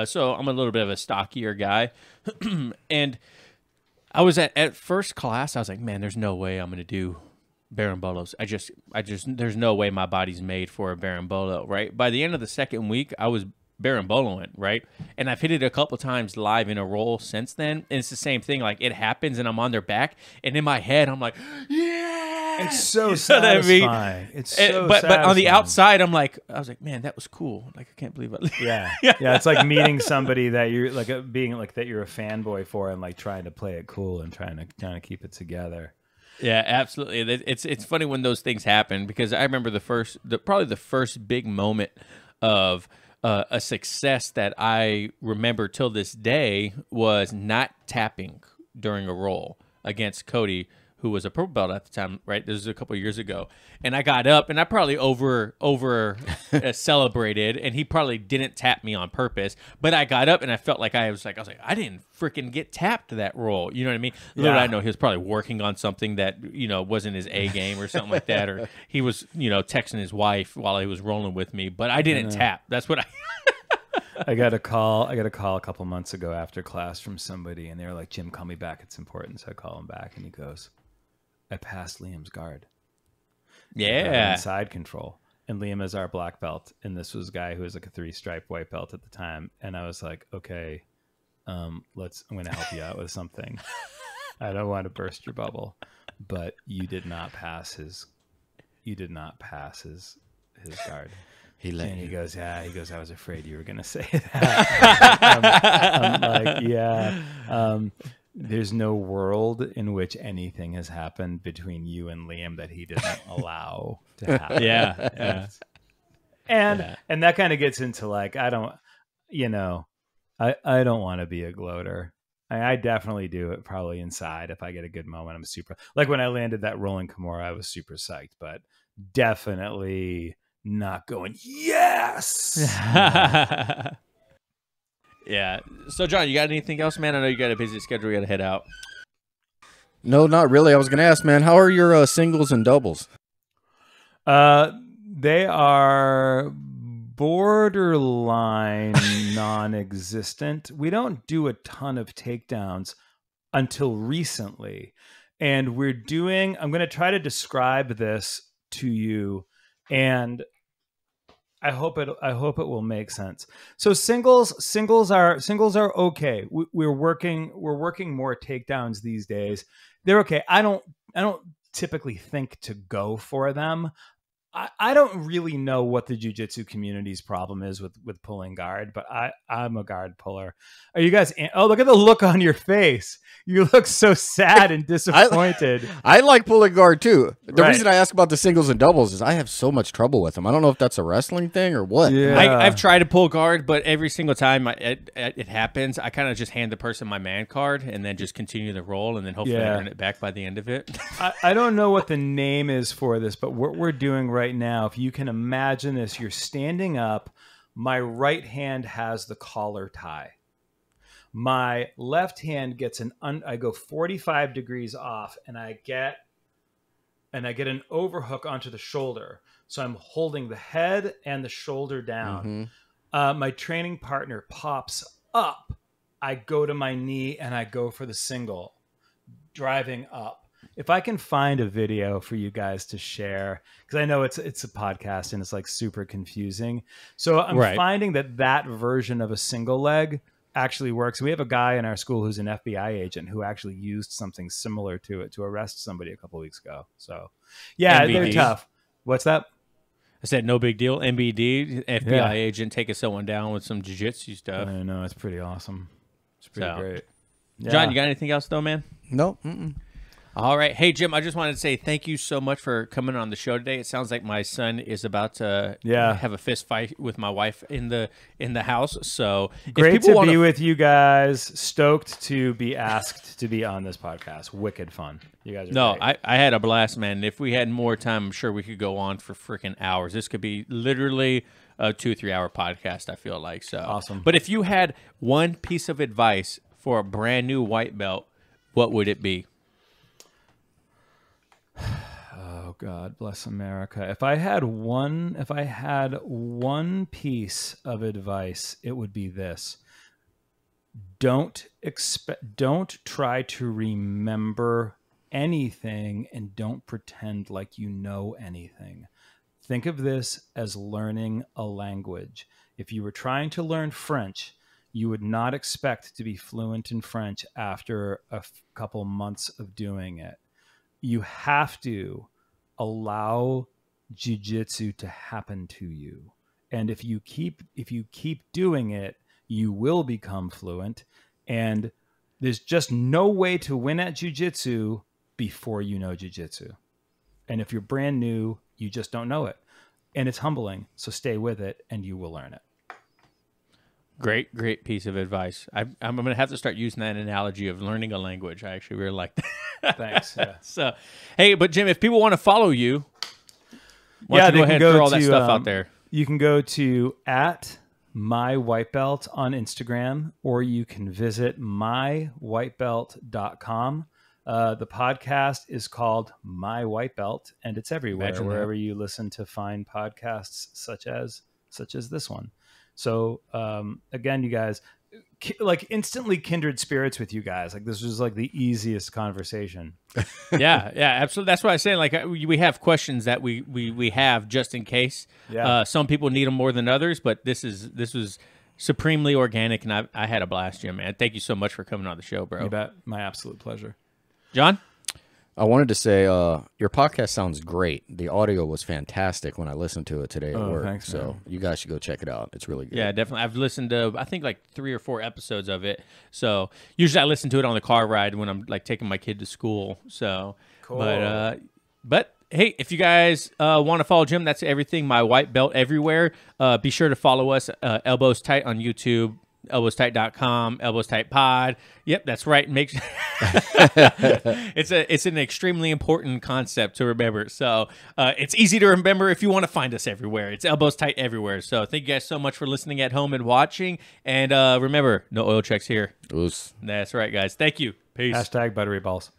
So I'm a little bit of a stockier guy. And I was at first class. I was like, man, there's no way I'm going to do Barambolos. There's no way my body's made for a Barambolo, right? By the end of the second week, I was Baramboloing, right? And I've hit it a couple times live in a roll since then. And it's the same thing. Like, it happens and I'm on their back. And in my head, I'm like, yeah. It's so satisfying. It's so but on the satisfying. outside, I was like, man, that was cool. Like, I can't believe it. Yeah. It's like meeting somebody that you're like being like that you're a fanboy for, and like trying to play it cool and trying to keep it together. Yeah, absolutely. It's funny when those things happen, because I remember probably the first big moment of a success that I remember till this day was not tapping during a roll against Cody, who was a purple belt at the time, right? This was a couple of years ago. And I got up, and I probably over celebrated, and he probably didn't tap me on purpose. But I got up, and I felt like I was like, I didn't freaking get tapped that roll. You know what I mean? Little did I know he was probably working on something that, wasn't his A game or something like that. Or he was, texting his wife while he was rolling with me. But I didn't tap. That's what I got a call a couple months ago after class from somebody, and they were like, Jim, call me back. It's important. So I call him back, and he goes, I passed Liam's guard. Yeah. Side control. And Liam is our black belt. And this was a guy who was like a 3-stripe white belt at the time. And I was like, okay, I'm going to help you out with something. I don't want to burst your bubble, but you did not pass his guard. He goes, I was afraid you were going to say that. I'm like, yeah. There's no world in which anything has happened between you and Liam that he didn't allow to happen. Yeah. And that kind of gets into like, I don't want to be a gloater. I definitely do it probably inside. If I get a good moment, I'm super, like when I landed that rolling Kimura, I was super psyched, but definitely not going, yes. Yeah. So, John, you got anything else, man? I know you got a busy schedule. You got to head out. No, not really. I was going to ask, man, how are your singles and doubles? They are borderline non-existent. We don't do a ton of takedowns until recently. And I'm going to try to describe this to you, and I hope it will make sense. So singles are okay. We're working more takedowns these days. They're okay. I don't typically think to go for them. I don't really know what the jiu-jitsu community's problem is with pulling guard, but I'm a guard puller. Are you guys? Oh, look at the look on your face. You look so sad and disappointed. I like pulling guard too. The reason I ask about the singles and doubles is I have so much trouble with them. I don't know if that's a wrestling thing or what. Yeah. I've tried to pull guard, but every single time it happens, I kind of just hand the person my man card and then just continue the roll, and then hopefully I earn it back by the end of it. I don't know what the name is for this, but what we're doing right now, if you can imagine this, you're standing up. My right hand has the collar tie. My left hand gets I go 45 degrees off, and I get an overhook onto the shoulder. So I'm holding the head and the shoulder down. Mm-hmm. My training partner pops up. I go to my knee and I go for the single, driving up. If I can find a video for you guys to share, because I know it's a podcast and it's like super confusing. So I'm finding that version of a single leg actually works. We have a guy in our school who's an FBI agent who actually used something similar to it to arrest somebody a couple of weeks ago. So yeah, NBD. They're tough. What's that? I said no big deal. MBD, FBI agent taking someone down with some jiu-jitsu stuff. I know, it's pretty awesome. It's pretty great. Yeah. John, you got anything else though, man? No. All right. Hey, Jim, I just wanted to say thank you so much for coming on the show today. It sounds like my son is about to have a fist fight with my wife in the house. So great to be with you guys. Stoked to be asked to be on this podcast. Wicked fun. You guys are great. I had a blast, man. If we had more time, I'm sure we could go on for freaking hours. This could be literally a 2-3 hour podcast, I feel like. So awesome. But if you had one piece of advice for a brand new white belt, what would it be? Oh God, bless America. If I had one piece of advice, it would be this. don't try to remember anything, and don't pretend like you know anything. Think of this as learning a language. If you were trying to learn French, you would not expect to be fluent in French after a couple months of doing it. You have to allow jiu-jitsu to happen to you. And if you keep doing it, you will become fluent. And there's just no way to win at jiu-jitsu before you know jiu-jitsu. And if you're brand new, you just don't know it. And it's humbling. So stay with it and you will learn it. Great piece of advice. I'm going to have to start using that analogy of learning a language. I actually really like that. Thanks. Yeah. So, hey, but Jim, if people want to follow you, why don't you go ahead and throw all that stuff out there? You can go to @MyWhiteBelt on Instagram, or you can visit MyWhiteBelt.com. The podcast is called My White Belt, and it's everywhere, wherever you listen to fine podcasts such as this one. So again, you guys, like instantly kindred spirits with you guys. Like this was like the easiest conversation. yeah, absolutely. That's why I say like we have questions that we have just in case. Yeah. Some people need them more than others, but this was supremely organic, and I had a blast, Jim. Man, thank you so much for coming on the show, bro. You bet. My absolute pleasure. John? I wanted to say your podcast sounds great. The audio was fantastic when I listened to it today at work. Thanks, so man. You guys should go check it out. It's really good. Yeah, definitely. I've listened to, I think, like 3 or 4 episodes of it. So usually I listen to it on the car ride when I'm like taking my kid to school. So, cool. But hey, if you guys want to follow Jim, that's everything. My White Belt everywhere. Be sure to follow us. Elbows Tight on YouTube. elbowstight.com, Elbows Tight Pod. Yep, that's right. It's an extremely important concept to remember. So it's easy to remember if you want to find us everywhere. It's Elbows Tight everywhere. So thank you guys so much for listening at home and watching. And remember, no oil checks here. Oos. That's right, guys. Thank you. Peace. #buttery balls.